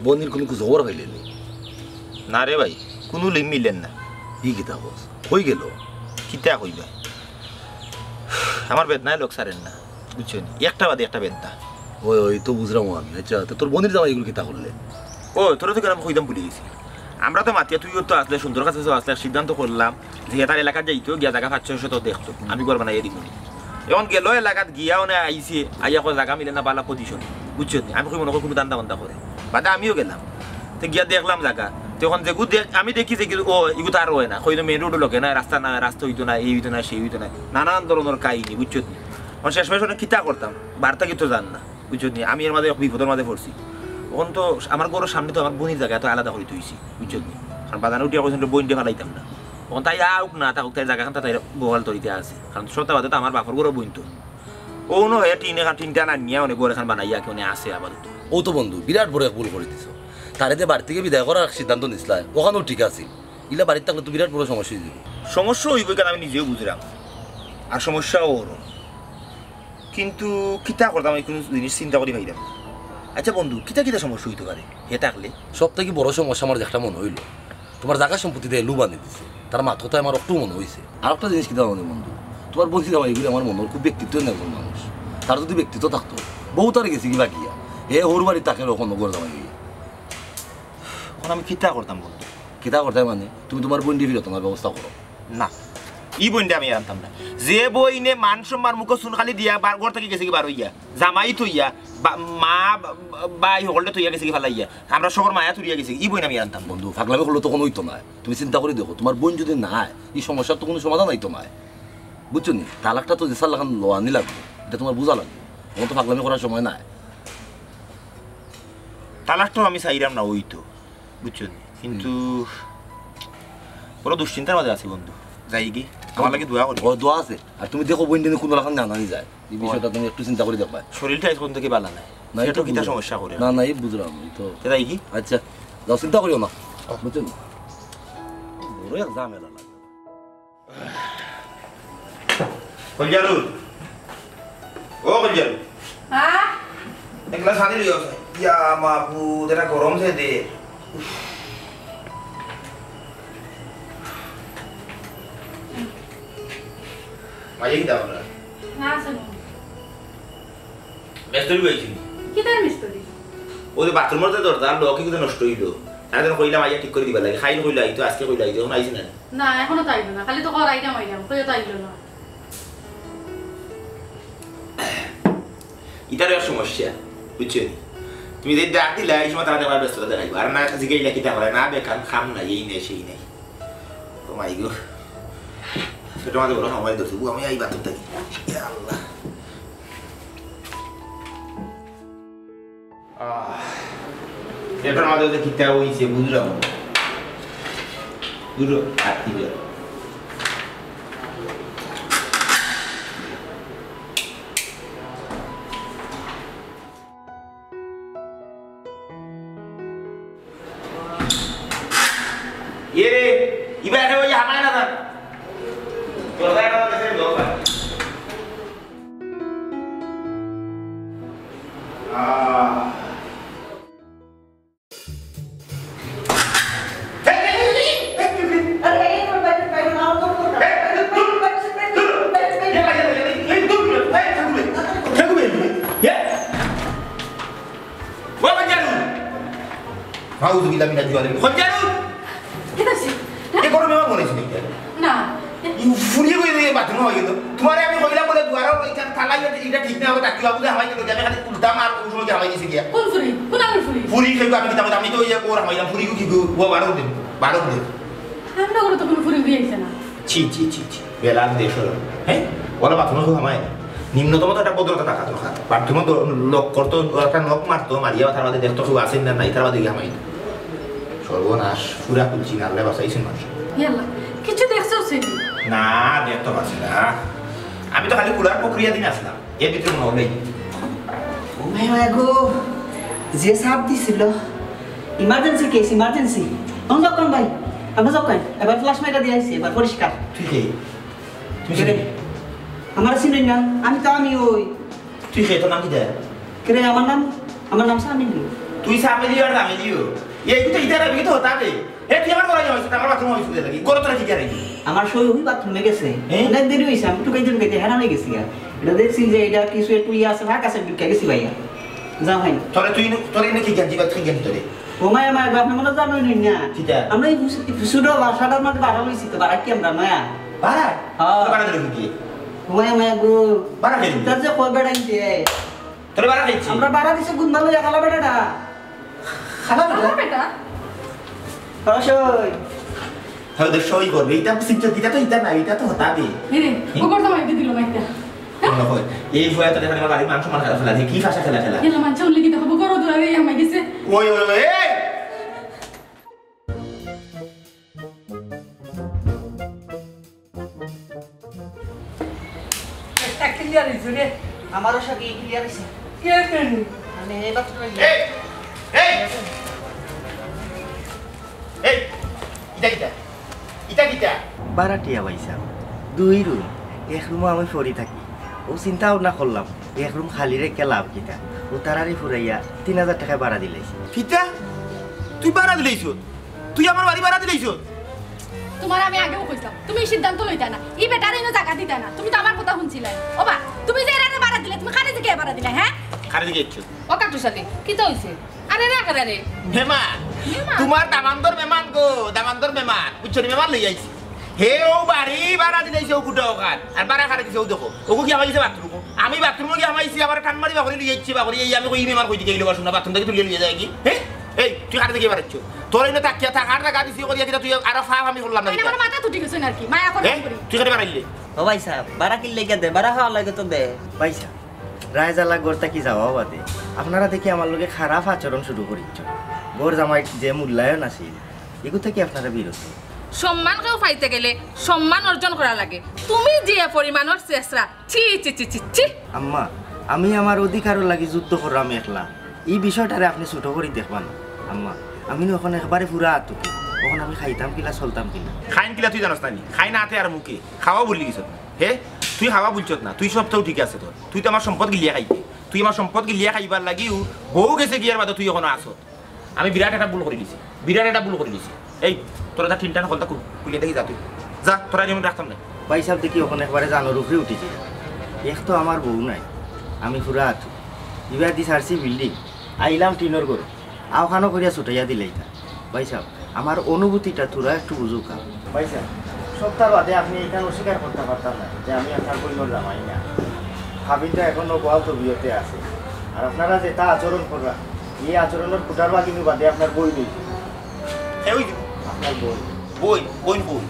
বনির কোনো কিছু খবর পাইলেনি? না রে ভাই, কোনো লিম মিলেন না। ই কিতা বস হয়ে গেল? কিতা কইবা, আমার বেদনায় লোক সারেন না, বুঝছো নি? একটা বাদে একটা বেদনা। ওই ওই তো বুঝলাম আমি। আচ্ছা তোর বনির জামাই এগুলো কিতা করলে? ও তোরা তো কেন কইতাম ভুলে গেছি। আমরা তো মাতিয়া তুইও তো আসলে সুন্দর কাছে আসলে সিদ্ধান্ত করলাম যে তার এলাকার যাইতো গিয়া জায়গা 500 তো দেখতো, আমি ঘর বানাইয়া দিব। এখন গেল এলাকাত গিয়াও না আইসে, আইয়া কোনো জায়গা মিলে না বালা পজিশন, বুঝছো নি? আমি কই মনে করি কোনো দান্দা বান্দা করে বাদে আমিও গেলাম, তো গিয়া দেখলাম জায়গা। তখন যেগু আমি দেখি যে ও এগু তো আর হয় না, কইতো মেন রোড লোকে না, রাস্তা হইতো না, এই হইতো না সেই হইতো না, নানান ধরনের কাহিনী, বুঝছো নি? এখন শেষ মেশ কিতা করতাম, বার্তা কিন্তু জান না, বুঝছো নি? আমি এর মাঝে বিপদের মাঝে পড়ছি। তখন তো আমার ঘরের সামনে তো আমার বোনের জায়গা তো আলাদা করে তুইছি, বুঝছো নি? কারণ বাজানে উঠিয়া পর্যন্ত বোন দিয়ে ফেলাইতাম না। তখন তাই আউক না থাকুক, তাই জায়গাখান তাই বহাল তরিতে আছে, কারণ সত্যবাদে তো আমার বাপর ঘরও বইন তো ও নয় টিনটা না নিয়ে অনেক ঘর এখান বানাইয়া কেউ আছে আপাতত। ও তো বন্ধু বিরাট বড় এক ভুল করে দিছ। তারে যে বাড়ি থেকে বিদায় করার সিদ্ধান্ত নিসলাই, ওখানেও ঠিক আছে। ইলা বাড়িতে থাকলে তো বিরাট বড় সমস্যা হয়ে যাবে। সমস্যা হইব কেন আমি নিজেও বুঝলাম, আর সমস্যা ওরও, কিন্তু কিতা করতাম এই কোনো জিনিস চিন্তা করি ভাইলাম। আচ্ছা বন্ধু, কিতা কিতা সমস্যা হইতে পারে হে থাকলে? সব থেকে বড় সমস্যা আমার একটা মনে হইল, তোমার জায়গা সম্পত্তি দিয়ে লু বানিয়ে দিচ্ছে। তার মাথাতে আমার একটু মনে হয়েছে। আর একটা জিনিস কিতা মনে বন্ধু, তোমার বলছি আমার এগুলো আমার মনে খুব ব্যক্তিত্ব না একজন মানুষ। তার যদি ব্যক্তিত্ব থাকতো বহু তার গেছে কিবা গিয়া এ ওর বাড়ি তাকে ওখানে নগর জামাই গিয়ে। এখন আমি কিতা করতাম বন্ধু? কিতা করতে মানে তুমি তোমার বন্ডি ফিরো তোমার ব্যবস্থা করো না, ই বইনটা আমি আনতাম না। যে বইনে মান সম্মান মুখ চুন খালি দিয়া ঘর থেকে গেছে কি বার হইয়া, জামাই থইয়া মা বাই হলটা থইয়া গেছে কি ফালাইয়া, আমরা সবার মায়া থইয়া গেছে, ই বইন আমি আনতাম। বন্ধু ফাগলামি করলে তো কোনো হইতো না। তুমি চিন্তা করে দেখো, তোমার বোন যদি নাই এই সমস্যার তো কোনো সমাধান হইতো না, বুঝছো নি? তালাকটা তো যে সাল্লাখান লোয়ানি লাগবে, এটা তোমার বোঝা লাগবে। তোমার তো ফাগলামি করার সময় নাই। তালাকটাও আমি চাইলাম না ওই তো, বুঝছো, কিন্তু বড় দুশ্চিন্তার মাঝে আছি বন্ধু। যাই কি আমার লাগে দোয়া করি। দোয়া আছে। আর তুমি দেখো বোন দিনে কোনো রকম জানানি যায়, এই বিষয়টা তুমি একটু চিন্তা করে দেখবা। শরীরটা এখন থেকে ভালো নাই, এটা কিতা সমস্যা করে না না এই বুঝলাম তো। যাই কি আচ্ছা যাও, চিন্তা করিও না, বুঝছো নি? বড় এক ঝামেলা লাগে। কলজারু, ও কলজারু, হ্যাঁ একলা সানি লিও ইয়া মাপু এটা গরম সে দে। মাইয়ে কি দাও না? না শুনো মেস্তরি হইছি কি তার মিস্ত্রি ওই বাথরুমের তো দরজা লক কি নষ্ট হইলো, তাই জন্য কইলাম আইয়া ঠিক করে দিবা লাগে। খাইন কইলা আইতো, আজকে কইলা আইতো, এখন আইছি না। না এখনো তাইলো না, খালি তো করাইলাম আইলাম, কইও তাইলো না। ইটারও সমস্যা, বুঝছো? তুমি যে ডাক দিলা এই সময় তারা দেওয়ার ব্যস্ততা দেখাইবো, আর না জিগাইলা কিতা করে না বেকার খাম নাই, এই নেই সেই নেই। ও মাই গো, সেটা আমাদের বড় সময় ধরছি, আমি এই বাথরুম থাকি। আল্লাহ এটার মাঝে কিতা হইছে বুঝলাম, বুঝলো আর কি ये रे ये बैठे हो ये हमारे ना था तो बताया ना कैसे लोग हैं Aku bilang minta jual ini. Konjaru. Kita sih. ये करो मैं बोले इसमें क्या? ना. ये फुली को ये बात ना हो ये तो. तुम्हारे अभी कोयला बोले द्वारा वो इधर थाला ये इधर ठीक ना हो ताकि बाबू के हमारे तो जाने खाली उल्टा मार उसमें क्या हमारे से किया? कौन फुली? कौन आगे फुली? फुली के को अभी किताब में तो ये और हमारे फुली को की वो बारो दे. हम लोग तो कौन फुली भी ऐसे ना. ছি বেলার দেশ হলো হ্যাঁ ওরা বাথরুমে খুব আমায় নিম্নতম তো একটা ভদ্রতা টাকা তো বাথরুমে তো লক করতো একটা নক মারতো মারিয়া তার মধ্যে দেখতো খুব আসেন না নাই তার মধ্যে আমায় সর্বনাশ পুরা কুলছি না আল্লাহ বাঁচাইছেন মানুষ ইয়াল্লা কিছু দেখছো সেনি না দেখতে পাচ্ছি না আমি তো খালি কুলার প্রক্রিয়া দিন আসলাম এর ভিতরে মনে হলেই ও মাই গো যে সাপ দিছিল ইমার্জেন্সি কেস ইমার্জেন্সি কোন ভাই আমরা যাবেন এবার ফ্ল্যাশ মাইরা দিয়ে আইছি এবার পরিষ্কার ঠিক আছে তুমি কে আমার চিনেন না আমি ওই ঠিক আছে তো নাম কি দেয় কে আমার নাম সামিল ও তুই সামনে দিও আর সামনে দিও এই তো ইতারা বিত হতা দে এ তুই আমার করা যাইছ আমার বাথরুম হইছে লাগি গরো তোরা কি করে আমার সই ওই বাথরুমে গেছে অনেক দেরি হয়েছে আমি টুকাইতে হেরান হয়ে গেছি এটা দেখছি যে এটা কিছু একটু ইয়ে আছে ভাগ আছে ঢুকে গেছি ভাইয়া যাও ভাই তোরে নে কি জানতি বা কি জানতি তোরে ও মায়া মায়া আপনি মনে জানোই না কিটা আমরা এই সুডো বাসাটার মধ্যে বাড়া লইছি তো বাড়া কি আমরা মায়া বাড়া হ্যাঁ বাড়া দিল কি ও মায়া মায়া গো বাড়া খেলি তার যে কই বেড়াইছে তোরে বাড়া খাইছি আমরা বাড়া দিছে গুণ ভালো খালা বেড়াটা খালা আমার বেটা অবশ্যই হয়তো সই করবে এটা সিস্টেম এটা না এটা তো হতা দে রে ও করতে মাইতে দিল মাইতা নহয় এই ভয়া তো দেখা বাড়ি মাংস মারা ফেলা কি ভাষা খেলা এলা মানছে উল্লেখ দেখো করো দূরে আমাই গেছে ওই ওই ওই এই একটা ক্লিয়ার হইছে রে আমারও সাথে ক্লিয়ার হইছে কে কেন মানে এই বাথরুমে এই এই এই ইটা বারাটিয়া পাইছাম 2 রুম 1 রুমে আমি পড়ি থাকি ও চিন্তা ভাবনা করলাম 1 রুম খালি রেখে লাভ কিটা ও তারারে ফুরাইয়া 3000 টাকা ভাড়া দিলাইছি কিটা তুই ভাড়া দিলাইছ তুই আমার বাড়ি ভাড়া দিলাইছ তোমার আমি আগেও কইতাম তুমি সিদ্ধান্ত লইতা না ই বেটারে ইনো জায়গা দিতা না তুমি তো আমার কথা শুনছিলে ও বা তুমি যে এরারে বাড়া দিলে তুমি খারে থেকে বাড়া দিলে হ্যাঁ খারে দিকে ইচ্ছু ও কাটুর সাথে কি তো হইছে আরে রে করে রে মেহমান তোমার দামান্দর মেহমান গো দামান্দর মেহমান বুঝছো মেহমান লই আইছি হে ও বাড়ি ভাড়া দিলাইছে ও কুটা ওখান আর ভাড়া খারে দিছে ও দেখো ওকে কি আমাইছে বাথরুম আমি বাথরুমে কি আমাইছি আবার টান মারি বাকরি লই আইছি বাকরি এই আমি কই মেহমান কই দিকে গেল শুনা বাথরুম থেকে তুলে লই যায় কি হ্যাঁ এই তুই খারে দিকে বাড়াচ্ছ তোর এনে তাকিয়া থাকার টাকা দিছি করিয়া কিটা তুই আর ফাম আমি করলাম না মানে আমার মাথা তুটি গেছে নাকি মায়া করে করি তুই খারে বাড়াইলি ও ভাই সাহেব বাড়া কি লেগে দে বাড়া খাওয়া লাগে তো দে পাইছা রায়জালা গড়টা কি যাওয়া বাদে আপনারা দেখি আমার লগে খারাপ আচরণ শুরু করিচ্ছ গড় জামাই যে মূল্যায়ন আছিল এগু থেকে আপনারা বিরত সম্মান কেউ পাইতে গেলে সম্মান অর্জন করা লাগে তুমি যে পরিমাণের চেষ্টা ছি ছি ছি ছি ছি আম্মা আমি আমার অধিকারও লাগি যুদ্ধ করলাম একলা এই বিষয়টারে আপনি ছোট করে দেখবান আম্মা আমি এখন একবারে পুরা আতুকি তখন আমি খাইতাম কিলা চলতাম কিলা খাইন কিলা তুই জানাস নানি খাই না হাতে আর মুখে খাওয়া বললি গেছ হে তুই খাওয়া বলছত না তুই সবটাও ঠিক আছে তোর তুই তো আমার সম্পদ গিলিয়া খাইতে তুই আমার সম্পদ গিলিয়া খাইবার লাগিও বউ গেছে গিয়ার বাদে তুই এখনো আসত আমি বিরাট একটা ভুল করে দিছি বিরাট একটা ভুল করে দিছি এই তোরা যা তিনটা হলতা কুলিয়ে দেখি যা তুই যা তোরা যেমন রাখতাম না ভাই সাহেব দেখি ওখানে একবারে জানোর উপরে উঠেছে এক তো আমার বউ নাই আমি পুরা আতু এবার দি সারছি বিল্ডিং আইলাম টিনের ঘর আওখানো করিয়া ছুটাইয়া দিলেই তা ভাই সাহেব আমার অনুভূতিটা তোরা একটু বুঝুক ভাই সাহেব সপ্তাহ বাদে আপনি এটা অস্বীকার করতে পারতাম না যে আমি আপনার কইনর জামাই না হাবিনটা এখনো গোয়াল তো বিয়েতে আছে আর আপনারা যে তা আচরণ করা এই আচরণের ফুটার বা কিন্তু বাদে আপনার বই নেই ওই আপনার বই বই বই বই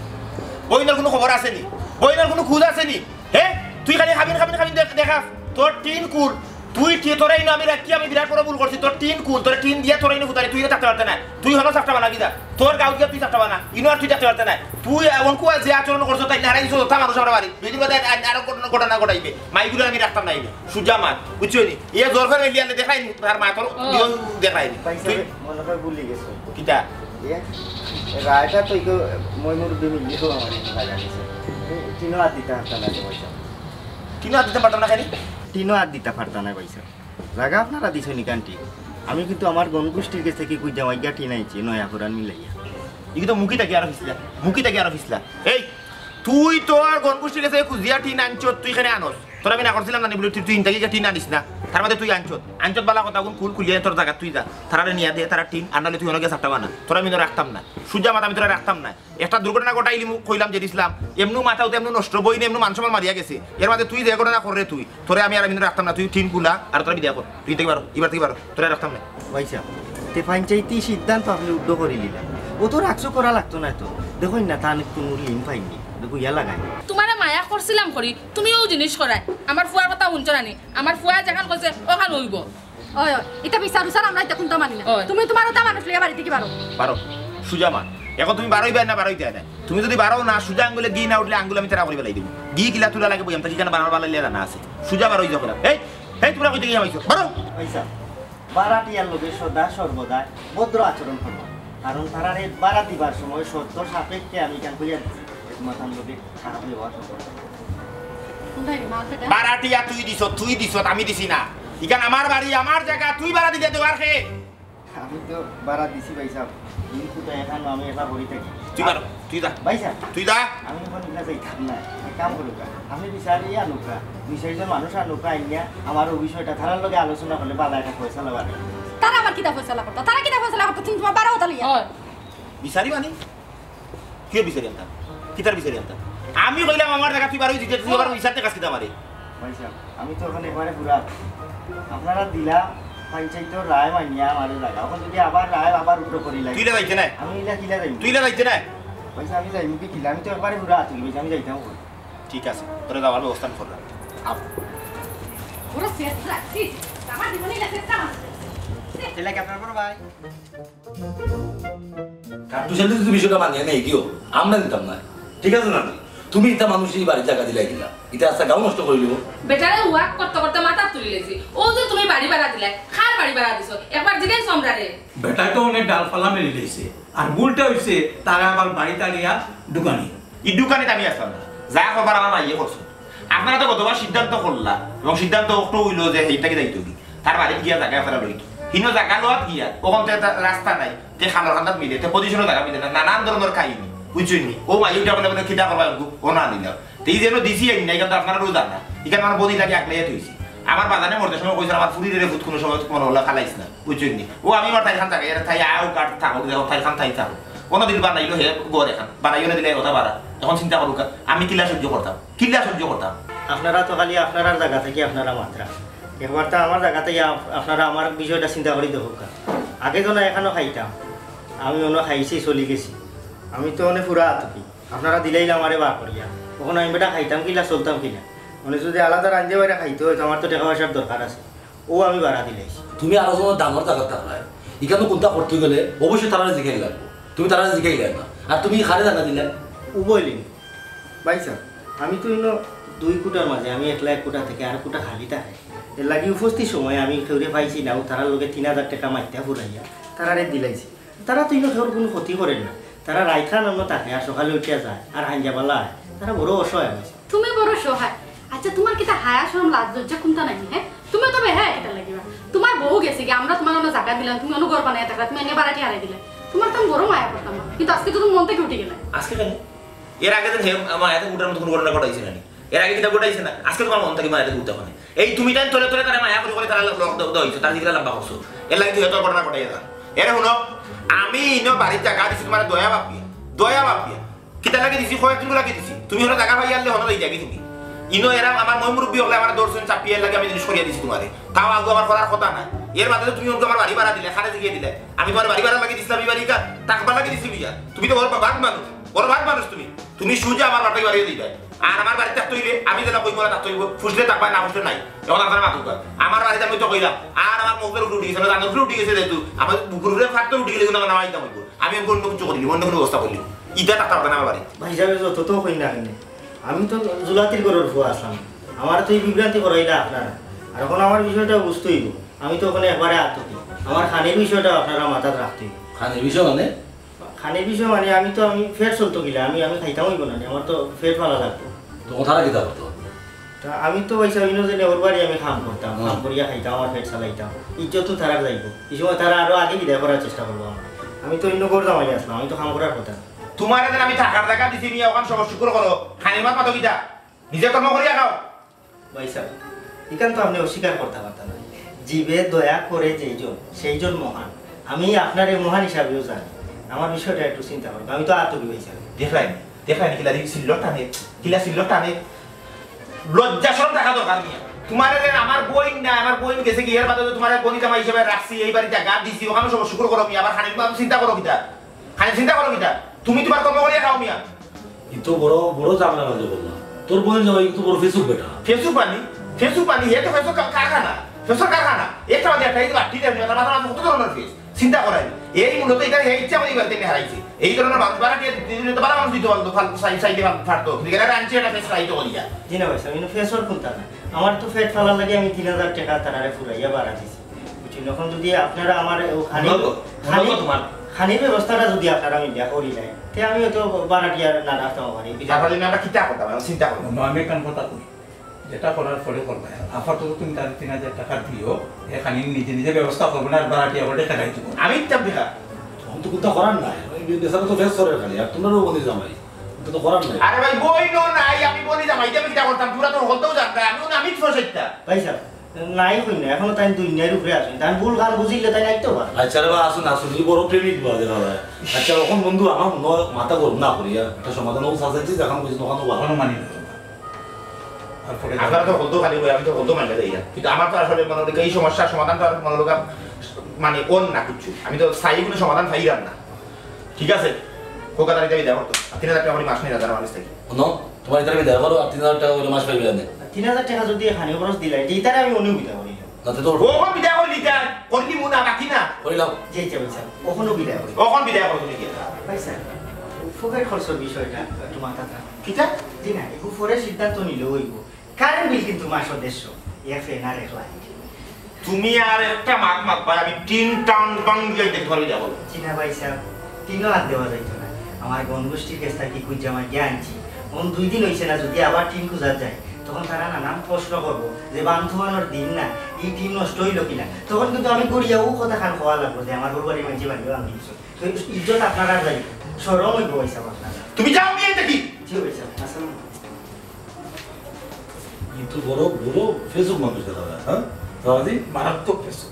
বইনার কোনো খবর আছে নি বইনার কোনো খুঁজ আছে নি হে তুই খালি খাবিন খাবিন খাবিন দেখাস তোর টিন কুল তুই তোরাই না আমি রাখি আমি বিরাট বড় ভুল করছি তোর টিন কুল তোর টিন দিয়া তোরাই না ফুটারি তুই থাকতে পারতে না তুই হলো চাপটা বানা গিদা তোর গাঁও গিয়া তুই চাপটা বানা ইনো আর তুই থাকতে পারতে না তুই অঙ্কু যে আচরণ করছো তাই হারাই দিছো তা মানুষ আমরা বাড়ি দুই দিন বাদে আরো ঘটনা ঘটাইবে মাইগুলো আমি রাখতাম নাইবে সুজা মাত বুঝছো নি ইয়ে জোর করে লিয়ালে দেখাইনি তার মা তোর দেখাইনি ভাই সাহেব মনে হয় ভুলি গেছো কিটা রায়টা তো মই মোর বিমিলিও আমার লাগা গেছে তিনও আর দিতে পারতাম না পয়সা কিনো আর দিতে পারতাম না খালি তিনও আর দিতে পারতাম না পয়সা জায়গা আপনারা দিছো নি কান্টি আমি কিন্তু আমার গণগোষ্ঠীর কাছে কি কই জামাই গাঠি নাইছি নয়া পুরান মিলাইয়া ইকি তো মুখি থাকি আর ফিসলা এই তুই তোর গণগোষ্ঠীর কাছে কুজিয়া টিন আনছত তুই এখানে আনস তোর আমি না করছিলাম না বলি তুই ইনটাকে টিন আনিস না তার মধ্যে তুই আনছত বালা কথা কোন খুলিয়ে তোর জায়গা তুই যা তারা নিয়ে দে তারা টিন আনলে তুই অনেকে চাপটা বানা তোরা আমি রাখতাম না সূর্যা মাথা আমি তোরা রাখতাম না একটা দুর্ঘটনা ঘটাইলি কইলাম যে দিছিলাম এমনি মাথাও এমনি নষ্ট বই এমনি মানুষ আমার মারিয়া গেছে এর মধ্যে তুই যে ঘটনা করে তুই তোরে আমি আর আমি রাখতাম না তুই টিন কুলা আর তোরা বিদায় কর তুই থেকে পারো এবার থেকে পারো তোরা রাখতাম না পয়সা তে পঞ্চায়েতি সিদ্ধান্ত আপনি উদ্ধ করে নিলেন ও তো রাখছো করা লাগতো না তো দেখুন না তার কোনো লিম পাইনি দেখো ইয়া লাগাই তোমারে মায়া করছিলাম করি তুমিও জিনিস করাই আমার ফুয়ার কথা শুনছ নানি আমার ফুয়া যেখান কইছে ওখান হইব ওই এটা বিচার উচার আমরা এটা কোনটা মানি না তুমি তোমার ওটা মানুষ লিয়ে বাড়ি থেকে পারো সুজা মা এখন তুমি বারোই না বারোইতে না তুমি যদি বারো না সুজা আঙ্গুলে গি না উঠলে আঙ্গুল আমি তারা করে বেলাই দিব গি কিলা তুলা লাগে বই আমি তাকে বানার বালা লিয়া না আছে সুজা বারোই যখন এই এই তোমরা কইতে গিয়ে আমাইছো বারো পয়সা বারাটিয়ার লোকে সদা সর্বদা ভদ্র আচরণ করবো কারণ তারা বাড়া দিবার সময় সত্য সাপেক্ষে আমি কেন কইয়া মাথার লোকে খারাপ ব্যবহার করবো বারাটিয়া তুই দিছ আমি দিছি না ইখান আমার বাড়ি আমার জায়গা তুই বাড়া দিতে দেওয়ার খে আমি তো বাড়া দিছি ভাই সাহেব কিন্তু তো এখন আমি একলা করি থাকি তুই পারো তুই যা ভাই সাহেব তুই যা আমি এখন ইলা যাইতাম না এক কাম করুকা আমি বিচারি আনুকা 2-4জন মানুষ আনুকা আইনিয়া আমার ওই বিষয়টা থানার লগে আলোচনা করলে বালা একটা পয়সা লাগাবে তারা আবার কিতা ফয়সালা করতো তারা কিতা ফয়সালা করতো তুমি তোমার বারো হতা লইয়া হয় বিচারি মানে কি বিচারি আনতা কিতার বিচারি আনতা আমি কইলাম আমার জায়গা তুই পারো দিতে তুই আবার বিচারতে কাজ কিতা মারে ভাই সাহেব আমি তো ওখানে একবারে পুরা আপনারা দিলা পঞ্চায়েতের রায় মানিয়া আমার জায়গা এখন যদি আবার রায় আবার উল্টো করি লাগে তুই লাগাইতে না আমি ইলা কিলা যাই তুই লাগাইতে না ভাই সাহেব আমি যাই মুখে কিলা আমি তো একবারে পুরা তুলি আমি যাইতাম ঠিক আছে তোরে যাওয়ার ব্যবস্থা করলাম ওরা শেষরা ঠিক আমার জীবনে ইলা শেষরা তাহলে কি আপনার বড় ভাই কাটু সেটা যদি বিষয়টা মানিয়ে নেই কিও আমরা দিতাম না ঠিক আছে না তুমি এটা মানুষই বাড়ির জায়গা দিলাই দিলা এটা আচ্ছা গাও নষ্ট করে দিব বেটারে ওয়াক করতে করতে মাথা তুলি লেছি ও যে তুমি বাড়ি ভাড়া দিলে খার বাড়ি ভাড়া দিছো একবার জিগাই সম্রারে বেটা তো অনেক ডালপালা মেরে দিয়েছে আর ভুলটা হয়েছে তারা আবার বাড়িতে নিয়া দোকানি এই দোকানে আমি আসতাম না যা খবর আমার মাইয়ে করছো আপনারা তো গতবার সিদ্ধান্ত করলা এবং সিদ্ধান্ত একটু হইল যে সেইটাকে যাইতো কি তার বাড়ি গিয়া জায়গা ফেরা লইতো হিনো জায়গা লোয়াত গিয়া ওখান থেকে রাস্তা নাই যে খানার খান্দাত মিলে তে পজিশনও জায়গা মিলে না নানান ধরনের কাহিনী বুঝছনি ও মাইটা বলে খিদা করবা ও না নিলাম এই যেন দিছি আইন না কিন্তু আপনারা রোজ না এখানে আমার বদি লাগে আকলাইয়া থইছি আমার বাজারে মরতে সময় কইছে আমার ফুরি রে ফুট কোনো সময় মনে হলো খালাইছ না বুঝছনি ও আমি আমার তাই খান থাকে এর তাই আও কাট থাকো দেখো তাই খান তাই থাকো কোনদিন বানাইলো হে গো দেখান বানাইও না দিলে কথা বাড়া এখন চিন্তা করুক আমি কিলা সহ্য করতাম আপনারা তো খালি আপনার জায়গা থেকে আপনারা মাত্রা একবার তো আমার জায়গা থেকে আপনারা আমার বিষয়টা চিন্তা করি দেখুক আগে তো না এখানেও খাইতাম আমি অন্য খাইছি চলি গেছি আমি তো অনেক পুরা আতকি আপনারা দিলেই আমারে বার করিয়া কখন আমি বেটা খাইতাম কিলা চলতাম কিনা মানে যদি আলাদা রাঞ্জে বাইরে খাইতে হয় আমার তো টাকা পয়সার দরকার আছে ও আমি বাড়া দিলাইছি তুমি আরো যখন ডাঙর জায়গা থাকলে এখানে কোনটা করতে গেলে অবশ্যই তারা জিগাই লাগবে তুমি তারা জিগাই না আর তুমি খারে জানা দিলে ও বললি ভাই স্যার আমি তো ইনো 2 কোটার মাঝে আমি 1 কোটা থেকে আর কোটা খালি থাকে এর লাগি উপস্থিত সময় আমি খেউরে পাইছি না তারা লোকে 3000 টাকা মাইতে ফুরাইয়া তারারে দিলাইছি তারা তো ইনো খেউর কোনো ক্ষতি করেন না তারা রাইখান অন্য থাকে আর সকালে উঠিয়া যায় আর হাঞ্জাবালা হয় তারা বড় অসহায় হয়েছে তুমি বড় সহায় আচ্ছা তোমার কিতা হায়া শরম লাজ লজ্জা কোনটা নাই হ্যাঁ তুমি তো হ্যাঁ এটা লাগিবা তোমার বউ গেছে কি আমরা তোমার অন্য জায়গা দিলাম তুমি অন্য ঘর বানায় থাকলা তুমি এনে বাড়াটি হারাই দিলে তোমার তো বড় মায়া করতাম কিন্তু আজকে তো তুমি মন থেকে উঠে গেলে আজকে কেন এর আগে তো আমার এত উঠার মতো কোনো ঘটনা ঘটাইছে না এর আগে কিটা ঘটাইছে না আজকে তোমার মন থেকে মায়া উঠতে পারে এই তুমি টাইম তোলে তোলে তারা মায়া করে তারা লক দইছো তার দিকে লম্বা করছো এর লাগে তুই এত ঘটনা ঘটাই যা এর শুনো আমি ইনো বাড়ির টাকা দিছি তোমার দয়া বাপিয়া কিটা লাগে দিছি কয়েকদিন লাগে দিছি তুমি হলো টাকা পাই আনলে হলো লই যাবি তুমি ইনো এরা আমার মই মুরব্বি হলে আমার দর্শন চাপিয়ে লাগে আমি জিনিস করিয়া দিছি তোমারে তাও আগে আমার করার কথা না এর মাঝে তুমি ওকে আমার বাড়ি ভাড়া দিলে খানে জিগিয়ে দিলে আমি তোমার বাড়ি ভাড়া লাগিয়ে দিছিলাম এই বাড়ি কার টাকা লাগিয়ে দিছি বিয়া তুমি তো বড় ভাগ মানুষ তুমি সুজা আমার বাড়ি বাড়িয়ে দিবে আর আমার বাড়িতে থাকতে হইলে আমি যেটা কই মনে থাকতে হইব ফুসলে থাকবা না ফুসলে নাই এখন আপনারা মাতুকা আমার বাড়িতে আমি তো কইলাম আর আমার মুখের উপরে উঠে গেছে জানোর উপরে উঠে গেছে যেহেতু আমার বুকুরে ফাটতে উঠে গেলে আমার নামাইতাম হইব আমি অন্য কিছু করিনি অন্য কোনো ব্যবস্থা করলি ইটা টাকা পাবে না আমার বাড়ি ভাই যাবে যত তো কই না আমি তো জুলাতির গরুর ফুয়া আসলাম আমার তো এই বিভ্রান্তি করাইলা আপনারা আর এখন আমার বিষয়টা বুঝতেই আমি তো ওখানে একবারে আতঙ্কি আমার খানের বিষয়টা আপনারা মাথায় রাখতেই খানের বিষয় মানে খানের বিষয় মানে আমি ফের চলতো গিলা আমি খাইতাম হইব না আমার তো ফের ফালা লাগতো তো কথাটা কিতা করতো তা আমি তো পয়সা অন্য যে ওর বাড়ি আমি খাম করতাম খাম করিয়া খাইতাম আমার পেট চালাইতাম ইজ্জত তো তারা যাইব এই সময় তারা আরো আগে বিদায় করার চেষ্টা করবো আমি তো অন্য করতাম আগে আসলাম আমি তো খাম করার কথা তোমার এদের আমি টাকার টাকা দিছি নিয়ে ওখান সব শুক্র করো খানির মাত পাতো কিটা নিজে কর্ম করিয়া খাও ভাই সাহেব এখান তো আপনি অস্বীকার করতে পারতেন না জীবে দয়া করে সেইজন মহান আমি আপনার এই মহান হিসাবেও জানি আমার বিষয়টা একটু চিন্তা করবো আমি তো আতঙ্কি ভাই সাহেব দেখলাই কিলা সিল্লর টানে লজ্জা সরম দেখা দরকার নিয়ে তোমার আমার বই গেছে কি এর বাদে তোমার বনি জামা হিসেবে রাখছি এই বাড়ি জায়গা দিছি ওখানে সব শুক্র করো মিয়া আবার খানির চিন্তা করো কিটা তুমি তোমার কর্ম করিয়া খাও মিয়া কিন্তু বড় জামলা বাজে বললাম তোর বোনের জামাই কিন্তু বড় ফেসবুক বেটা ফেসবুক পানি এটা ফেসবুক কারখানা একটা বাদে একটা এই বাটি দেয় না মাথা কত ধরনের ফেস চিন্তা করাই এই মূলত এটা এই ইচ্ছা আমাদের বাড়িতে হারাইছে এই ধরনের মানুষ বাড়া দিয়ে দিলে তো বাড়া মানুষ দিতে পারতো সাইডে ফাটতো এটা আনছি এটা ফেস রাইতে বলিয়া জি না ভাই সাহেব আমি ফেসর খুলতা না আমার তো ফেট ফালার লাগে আমি 3000 টাকা তারারে ফুরাইয়া বাড়া দিছি বুঝছেন এখন যদি আপনারা আমার খানির ব্যবস্থাটা যদি আপনারা আমি দেখা করি নাই তে আমি তো বাড়াটিয়া না রাখতাম পারি তাহলে আমরা কিতা করতাম চিন্তা করতাম আমি কান কথা কই যেটা করার পরে করবে আপাতত তুমি তার 3000 টাকা দিও এখানে নিজে নিজে ব্যবস্থা করবে না আর বাড়াটি আবার দেখাই দেবো আমি চাপ দেখা তখন তো কোনটা করার নাই বেচারা তো ফেস করে খালি আর তোমরাও বলি জামাই কিন্তু তো করার নাই আরে ভাই বই নো নাই আমি বলি জামাই আমি কিটা করতাম তোরা তো হলতেও জানতা আমি ফসইতা ভাই সাহেব নাই কই না এখনো তাই দুনিয়ার উপরে আসেন তাই ভুল গান বুঝিলে তাই নাইতো পারে আচ্ছা রে বা আসুন আসুন এই বড় প্রেমিক বা দেখা যায় আচ্ছা এখন বন্ধু আমার মাথা গরম না করিয়া একটা সমাধান ও সাজাইছি যখন বুঝি তখন তো এখনো মানি না তারপরে আপনারা তো হলতো খালি বই আমি তো হলতো মানলে দেই কিন্তু আমার তো আসলে মনে হয় এই সমস্যার সমাধান তো আর মনে লোক মানে কোন না কিছু আমি তো স্থায়ী কোনো সমাধান পাইলাম না ঠিক আছে কোকাদারি দেবি দেখো তো 3000 টাকা করে মাস নিয়ে যারা মানুষ থেকে নো তোমার ইতারে আমি দেখা করো আর 3000 টাকা করে মাস পাইবে না 3000 টাকা যদি এখানে খরচ দিলাই এইটারে আমি অনুবিদা করি নাতে তো ও কোন বিদায় করলি তা করলি মুনা বাকি না কইলাম যে ভাই সাহেব কখনো বিদায় করি কখন বিদায় করো তুমি কি ভাই সাহেব ফুকের খরচের বিষয়টা একটু মাথা থাক কিটা জি না একটু পরে সিদ্ধান্ত নিলে হইব কারেন্ট বিল কিন্তু মাসের 150 এক ফেনা রেখলাই তুমি আর একটা মাগ মাগ ভাই আমি 3 টাউন বাং দিয়ে দেখতে পারবি যাব চিনা ভাই সাহেব 3 লাখ দেওয়া যাইতো না আমার গণগোষ্ঠীর কেসটা কি কুজ জামাই জ্ঞান আনছি কোন 2 দিন হইছে না যদি আবার টিম খুঁজা যায় তখন তারা নানান প্রশ্ন করবো যে বান্ধবানোর দিন না এই টিম নষ্ট হইল কিনা তখন কিন্তু আমি গড়িয়াও কথা খান খাওয়া লাগবো যে আমার গরু বাড়ি মাঝে বাড়ি আমি দিচ্ছ তো ইজ্জত আপনারা যাই সরম হইব পয়সা আপনারা তুমি যাও নিয়ে দেখি জি পয়সা আসলে কিন্তু বড় বড় ফেসবুক মানুষ দেখা যায় হ্যাঁ দাদি মারাত্মক কিছু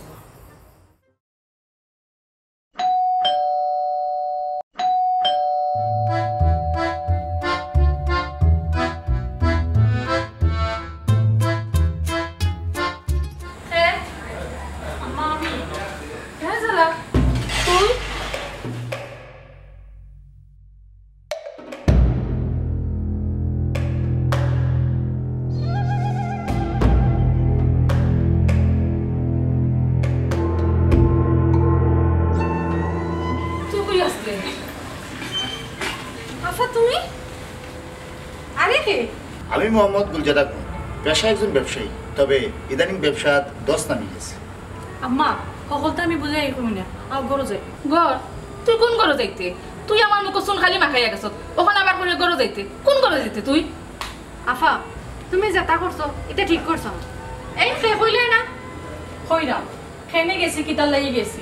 আমি মোহাম্মদ গুলজার আহমদ পেশা একজন ব্যবসায়ী তবে ইদানিং ব্যবসা দশ নামে গেছে আম্মা সকলটা আমি বুঝাই কমি না আর গরো যাই গর তুই কোন গরো যাইতে তুই আমার মুখ চুন খালি মাখাইয়া গেছ ওখানে আবার করে গরো যাইতে কোন গরো যাইতে তুই আফা তুমি যেটা করছো এটা ঠিক করছো এই সে কইলে না কইরা খেনে গেছি কিতার লাগি গেছি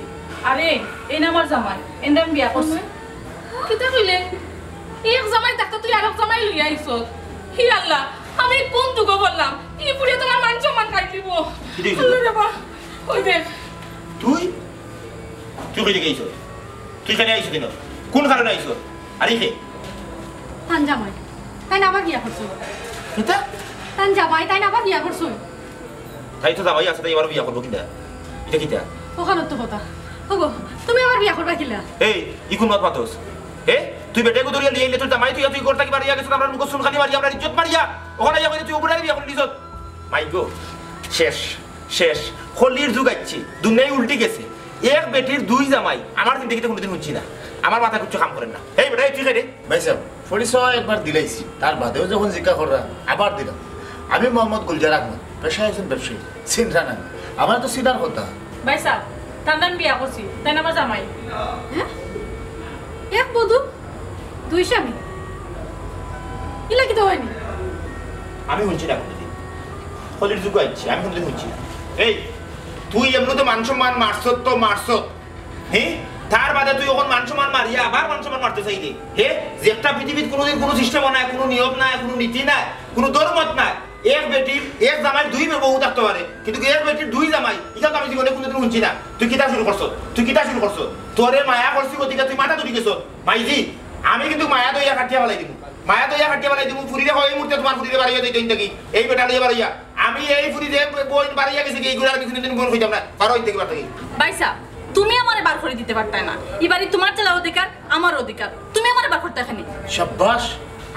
আরে এই নামার জামাই এন্ড আমি বিয়া করছি কিতা কইলে এক জামাই থাকতে তুই আরেক জামাই লইয়া আইছ হি আল্লাহ আমি কোন যুগ বললাম ই পুড়ে তোমার মান সম্মান খাই দিব আল্লাহ রে বা ওই দেখ তুই তুই কই গেছিস তুই কেন আইছ দিন কোন কারণে আইছ আরে কে তান জামাই তাই না আবার বিয়া করছো কিতা তান জামাই তাই না আবার বিয়া করছো তাই তো যাবাই আছে তাই এবার বিয়া করবো কিনা এটা কিতা ওখানে তো কথা হগো তুমি আবার বিয়া করবা কিলা এই ইকুন মত পাতোস তুই বেটে কো দরিয়া লিয়ে তুই জামাই তুই করতে কি বাড়িয়া গেছিস আমরা মুখ শুন খালি মারি আমরা ইজ্জত মারিয়া ওখানে যাই তুই উপরে বিয়া করলি ইজ্জত মাই গো শেষ শেষ খলির যুগ আইছে দুনিয়ায় উল্টি গেছে এক বেটির দুই জামাই আমার জিন্দগিতে কোনোদিন শুনছি না আমার মাথা কিছু কাম করেন না এই বেটা তুই রে ভাই সাহেব পরিচয় একবার দিলাইছি তার বাদেও যখন জিজ্ঞা করা আবার দিলাম আমি মোহাম্মদ গুলজার আহমদ পেশা একজন ব্যবসায়ী চিন্তা না আমার তো সিনার কথা ভাই সাহেব তার নাম বিয়া করছি তাই না আমার জামাই এক বধু দুই স্বামী ইলা কি তো হয়নি আমি শুনছি না কোনোদিন খলির যুগ আইছে আমি কোনোদিন শুনছি না এই তুই এমনি তো মান সম্মান মারছত তো মারছত হ্যাঁ তার বাদে তুই এখন মান সম্মান মারিয়া আবার মান সম্মান মারতে চাইলি হে যে একটা পৃথিবীর কোনোদিন কোনো সিস্টেম নাই কোনো নিয়ম নাই কোনো নীতি নাই কোনো ধর্মত নাই এক বেটির এক জামাই দুই বউ থাকতে পারে কিন্তু এক বেটির দুই জামাই এটা তো আমি জীবনে কোনোদিন শুনছি না তুই কিতা শুরু করছ তোরে মায়া করছি গতিকে তুই মাথা তুলি গেছ মাইজি আমি কিন্তু মায়া দইয়া কাটিয়া ফেলাই দিব মায়া দইয়া কাটিয়া ফেলাই দিব ফুরিরে হয় এই মুহূর্তে তোমার ফুরিরে বাড়িয়া দিই থাকি এই বেটা লিয়ে বাড়িয়া আমি এই ফুরিরে বই বাড়িয়া গেছি এইগুলো আমি কোনোদিন মন হইতাম না পারো হইতে পারতে ভাই সাহেব তুমি আমারে বার করে দিতে পারতে না এবারে তোমার চালার অধিকার আমার অধিকার তুমি আমারে বার করতে এখানে শাবাশ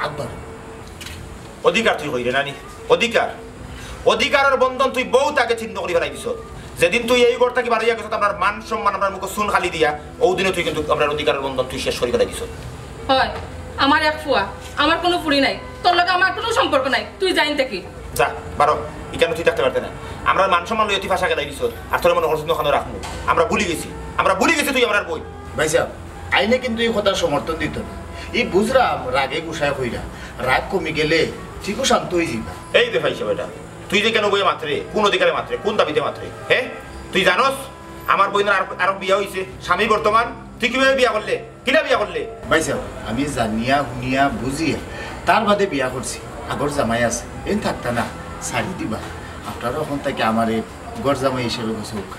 আকবর অধিকার তুই হইরে নানি অধিকার অধিকারের বন্ধন তুই বহুত আগে চিহ্ন করে ফেলাই দিছ যেদিন তুই এই ঘর থেকে বাড়িয়া গেছ আপনার মান সম্মান আপনার মুখ শুন খালি দিয়া ওদিনে তুই কিন্তু আপনার অধিকারের বন্ধন তুই শেষ করে ফেলাই দিছ হয় আমার এক ফুয়া আমার কোনো ফুড়ি নাই তোর লগে আমার কোনো সম্পর্ক নাই তুই জাইন থেকে যা বারো এখানে তুই থাকতে পারতে না আমরা মান সম্মান লইয়া তুই ফাঁসা গেলাই দিছ আর তোর মনে হচ্ছে ওখানে রাখবো আমরা ভুলে গেছি তুই আমার বই ভাই সাহেব আইনে কিন্তু এই কথা সমর্থন দিত না এই বুঝরাম রাগে গুসায় হইরা রাগ কমে গেলে ঠিকও শান্ত হয়ে যাইবা। এই বে ভাই বেটা তুই যে কেন বইয়ে মাত্রে কোন অধিকারে মাত্রে কোন দাবিতে মাত্রে হ্যাঁ তুই জানোস আমার বইনের আরো বিয়া হইছে স্বামী বর্তমান তুই কিভাবে বিয়া করলে কিনা বিয়া করলে ভাই সাহেব আমি জানিয়া শুনিয়া বুঝিয়া তার বাদে বিয়া করছি আগর জামাই আছে এন থাকতা না শাড়ি দিবা আপনারা ওখান থেকে আমার গড় জামাই হিসেবে বসে হোক।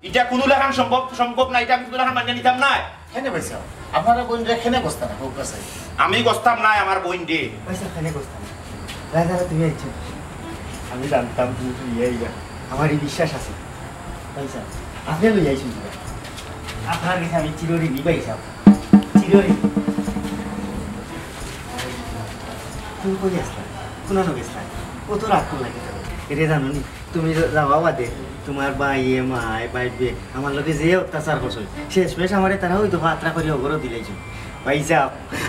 এটা কোন লেখান সম্ভব না এটা আমি কোন লেখান মানিয়ে নিতাম না কেন ভাই সাহেব আপনারা বোন রেখে বসতা না হোক আছে আমি গস্তাম নাই আমার বোন দে পয়সা খানে করতাম রাজা তুমি আইছো আমি জানতাম তুমি ইয়া আমারই বিশ্বাস আছে পয়সা আপনি লই আইছেন আপনার কাছে আমি চিরঋণী পয়সা চিরঋণী তুমি কই আসলা কোনো গেছলা কত রাগ করলা এটা জানো নি তুমি যাওয়া বাদে তোমার বাইয়ে মাই বাইবে আমার লগে যে অত্যাচার করছো শেষমেশ আমারে তারা হয়তো যাত্রা করি অবরোধ দিলাইছো পয়সা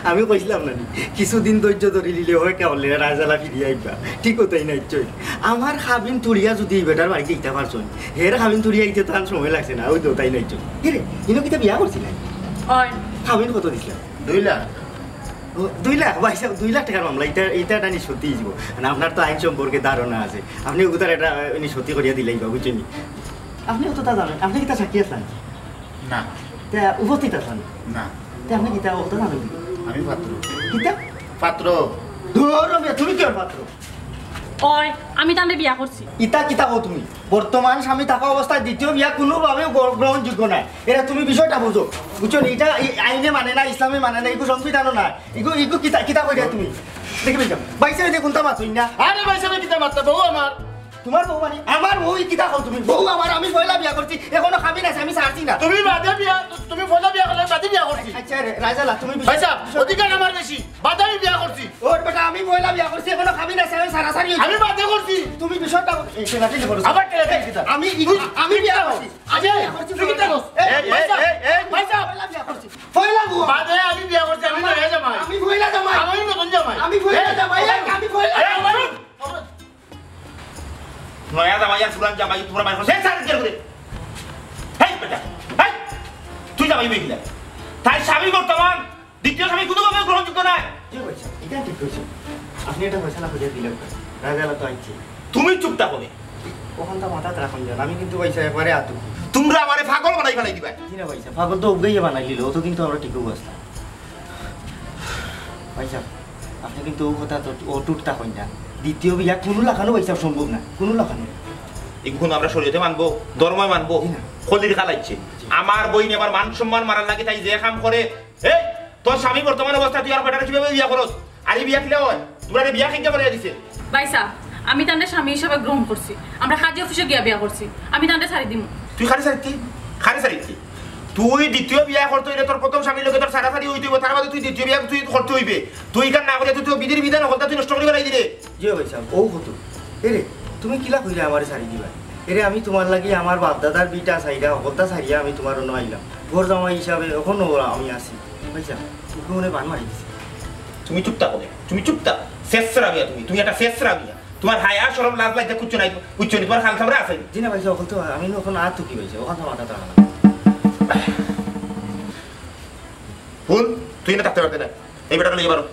আমি কইছিলাম না কিছুদিন ধৈর্য ধরে নিলে হয় কেবল রাজালা ফিরিয়ে আইবা ঠিক তাই নাই চই আমার খাবিন তুড়িয়া যদি এই বেটার বাড়িতে ইটা পারছো হের খাবিন তুড়িয়া ইতে তার সময় লাগছে না ওই তো তাই নাই চই রে ইনো কিতা বিয়া করছিলেন খাবিন কত দিছিলাম 2 লাখ 2 লাখ ভাই সাহেব 2 লাখ টাকার মামলা এটা নিষ্পত্তি যাব মানে আপনার তো আইন সম্পর্কে ধারণা আছে আপনি ওটার এটা নিষ্পত্তি করিয়া দিলেই বা বুঝছেন আপনি তো তা জানেন আপনি কিতা সাক্ষী আছেন না তা উপস্থিত আছেন না তা আপনি কিতা ওটা জানেন আমি পাত্র কিতা পাত্র ধরো তুমি কি পাত্র ওই আমি তাহলে বিয়া করছি ইতা কিতা কও তুমি বর্তমান স্বামী থাকা অবস্থায় দ্বিতীয় বিয়া কোনোভাবে গ্রহণযোগ্য নাই এটা তুমি বিষয়টা বুঝো বুঝছো নি এটা আইনে মানে না ইসলামে মানে না এগুলো সংবিধানও না এগুলো কিতা কিতা কই দিয়া তুমি দেখি যাও বাইসে দেখুন তা মাতুই না আরে ভাই সাহেব কিতা মাত্র বউ আমার তোমার বউ মানে আমার বউ কিতা কও তুমি বউ আমার আমি পয়লা বিয়া করছি এখনো খাবি না আমি ছাড়ছি না তুমি বাদে বিয়া তুমি পয়লা বিয়া করলে বাদে বিয়া করছি আচ্ছা রাজালা তুমি ভাই সাহেব অধিকার আমার বেশি বাদে আমি বিয়া করছি ওর বেটা আমি পয়লা বিয়া করছি এখনো খাবি না আমি সারাসারি আমি বাদে করছি তুমি বিষয়টা এই সেলাটি করো আবার কেটে দেই কিতা আমি বিয়া করছি আমি তুই কিতা করছ এই ভাই সাহেব পয়লা বিয়া করছি পয়লা বউ বাদে আমি বিয়া করছি আমি নয়া জামাই আমি পয়লা জামাই আমি নতুন জামাই আমি পয়লা জামাই আমি পয়লা নয়া জামাই আর পুরান জামাই তোমরা মাইর সে সার কে করে হেই বেটা হেই তুই জামাই বেগিলা তাই স্বামী বর্তমান দ্বিতীয় স্বামী কোনোভাবে গ্রহণযোগ্য নাই কি কইছো এটা ঠিক কইছো আপনি এটা ফয়সালা করে দিলেন রাজালা তো আইছে তুমি চুপটা হবে ওখান তো মাথা রাখুন জান আমি কিন্তু পয়সা একবারে আতু তোমরা আমারে পাগল বানাই ফেলাই দিবা কি না পয়সা পাগল তো উগাইয়া বানাই দিল ও তো কিন্তু আমরা ঠিকও বসলাম পয়সা আপনি কিন্তু ও কথা তো ও টুটতা কই না দ্বিতীয় বিয়া কোনো লাগানো পয়সা সম্ভব না কোনো লাগানো এখন আমরা শরীয়তে মানবো ধর্মই মানবো খলির খালাইছে আমার বইনে আমার মান সম্মান মারার লাগে তাই যে কাম করে এই তোর স্বামী বর্তমান অবস্থা তুই আর বেটারে কিভাবে বিয়া করস আর এই বিয়া কিলে হয় তোমরা বিয়া কিনতে পারে দিছে ভাইসা আমি তাহলে স্বামী হিসাবে গ্রহণ করছি আমরা কাজী অফিসে গিয়া বিয়া করছি আমি তাহলে ছাড়ি দিমু তুই খালি সারিতি তুই দ্বিতীয় বিয়া করতে হইলে তোর প্রথম স্বামীর লোকে তোর সারাসারি হইতে হইবে তার বাদে তুই দ্বিতীয় বিয়া তুই করতে হইবে তুই কার না করে তুই বিধির বিধান হলতা তুই নষ্ট করে ফেলাই দিলে জিও পয়সা ও হতো এরে তুমি কিলা কইলে আমারে ছাড়ি দিবা এরে আমি তোমার লাগি আমার বাপ দাদার বিটা সাইডা হলতা সারিয়া আমি তোমার অন্য আইলাম ঘর জামাই হিসাবে এখনো আমি আছি পয়সা তুমি বান মারি দিছি তুমি চুপটা করে তুমি চুপটা শেষরা বিয়া তুমি একটা শেষরা বিয়া তোমার হায়া শরম লাজ লাইতে কুচ্ছ নাই কুচ্ছ নি তোমার খাল খামরা আছে জি না পয়সা ওখান তো আমি ওখান আর তো কি হয়েছে ওখান তো মাথা টাকা ভুল তুই না থাকতে পারতে না এই বেটাটা লিয়ে পারো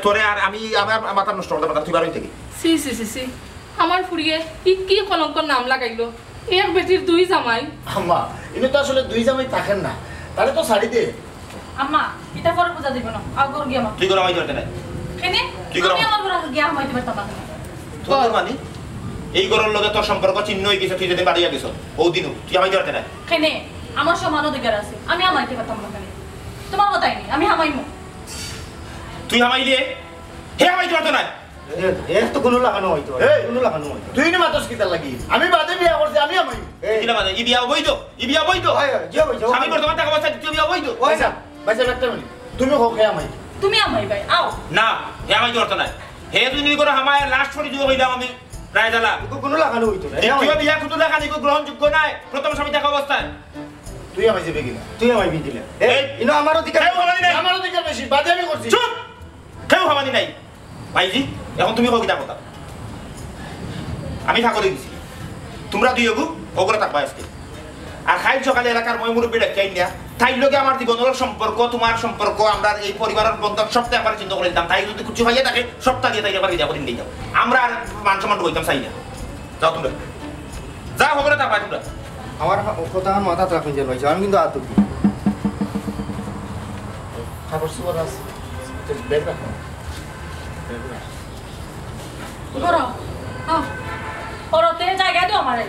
তোরে আর আমি আমার মাথা নষ্ট করতে পারতাম তুই বারোই থেকে সি আমার ফুরিয়ে কি কলঙ্কর নাম লাগাইলো এক বেটির 2 জামাই আম্মা ইনি তো আসলে 2 জামাই থাকেন না তাহলে তো শাড়ি দে আম্মা এটা পরে পূজা দিব না আগর গিয়া মা তুই করে আমায় ধরতে নাই কেনে কি করো? আমি আমার ঘরে গিয়া আমায় দিবার টাকা তোর মানে এই গরর লগে তোর সম্পর্ক চিহ্ন হয়ে গেছে তুই যদি বাড়িয়া গেছ ও দিনু তুই আমায় ধরতে নাই কেনে আমার সমান অধিকার আছে আমি আমাইতে পারতাম না কেনে তোমার কথাই নেই আমি হামাইমু তুই হামাইলে হে হামাইতে পারতো না এর তো কোনো লাগানো হইতো কোনো লাগানো হইতো তুই নি মাতস কিতা লাগি আমি বাদে বিয়া করছি আমি আমাই কিলা মানে ই বিয়া বইতো জিও পয়সা স্বামী বর্তমান টাকা পয়সা দ্বিতীয় বিয়া বইতো ভাইসা ভাইসা একটা মিনিট তুমি হোক হে আমাই তুমি আমাই ভাই আও না হে আমাইতে পারতো না হে তুই নি করে হামায় লাস্ট ফরি দিব হইলাম আমি রায়দালা কোনো লাগানো হইতো না দ্বিতীয় বিয়া কুতু লেখা নিকো গ্রহণযোগ্য নাই প্রথম স্বামী টাকা অবস্থায় তুই আমাই যাবে কিনা তুই আমায় বি দিলে ইনো আমার অধিকার কেউ হামানি নাই আমার দিকে বেশি বাদে আমি করছি চুপ কেউ হামানি নাই ভাইজি এখন তুমি কবিতা কথা আমি ঠাকুরে গেছি তোমরা দুই অগু ওগুলো থাকবা আজকে আর খাইল সকালে এলাকার মই মুরব্বী ডাকাই না তাইর লগে আমার জীবনের সম্পর্ক তোমার সম্পর্ক আমরা এই পরিবারের বন্ধন সবটা আমার চিন্তা করে দিতাম তাই যদি কিছু ভাইয়া থাকে সবটা দিয়ে তাই আবার বিদা করে দিয়ে যাও আমরা আর মান সম্মান হইতাম চাই না যাও তোমরা যা হবে না তা পাই তোমরা আমার কথা আমার মাথা রাখুন যে ভাই আমি কিন্তু আতঙ্কি খাবার সুবার আছে বের রাখো করো করতে জায়গা দিও আমারে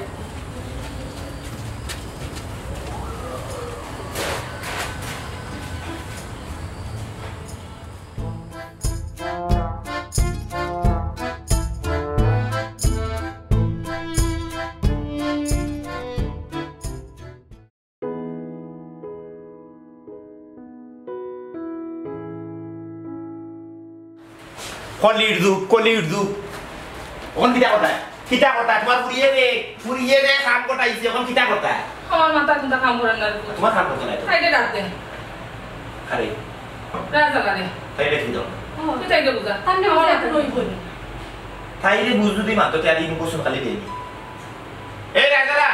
কলির যুগ ওখান কিতা কথা তোমার ফুরিয়ে রে কাম কটাইছে এখন কিতা কথা আমার মাথা কিন্তু কাম করে না তোমার কাম করতে নাই তাইলে ডাক দেন আরে রাজা গানে তাইলে কি দাও তুই তাইলে বুঝা তান্নে আমার আমার এত রই বলি তাইলে বুঝু দি মাত্র তাই দিন বসুন খালি দেবি এই রাজারা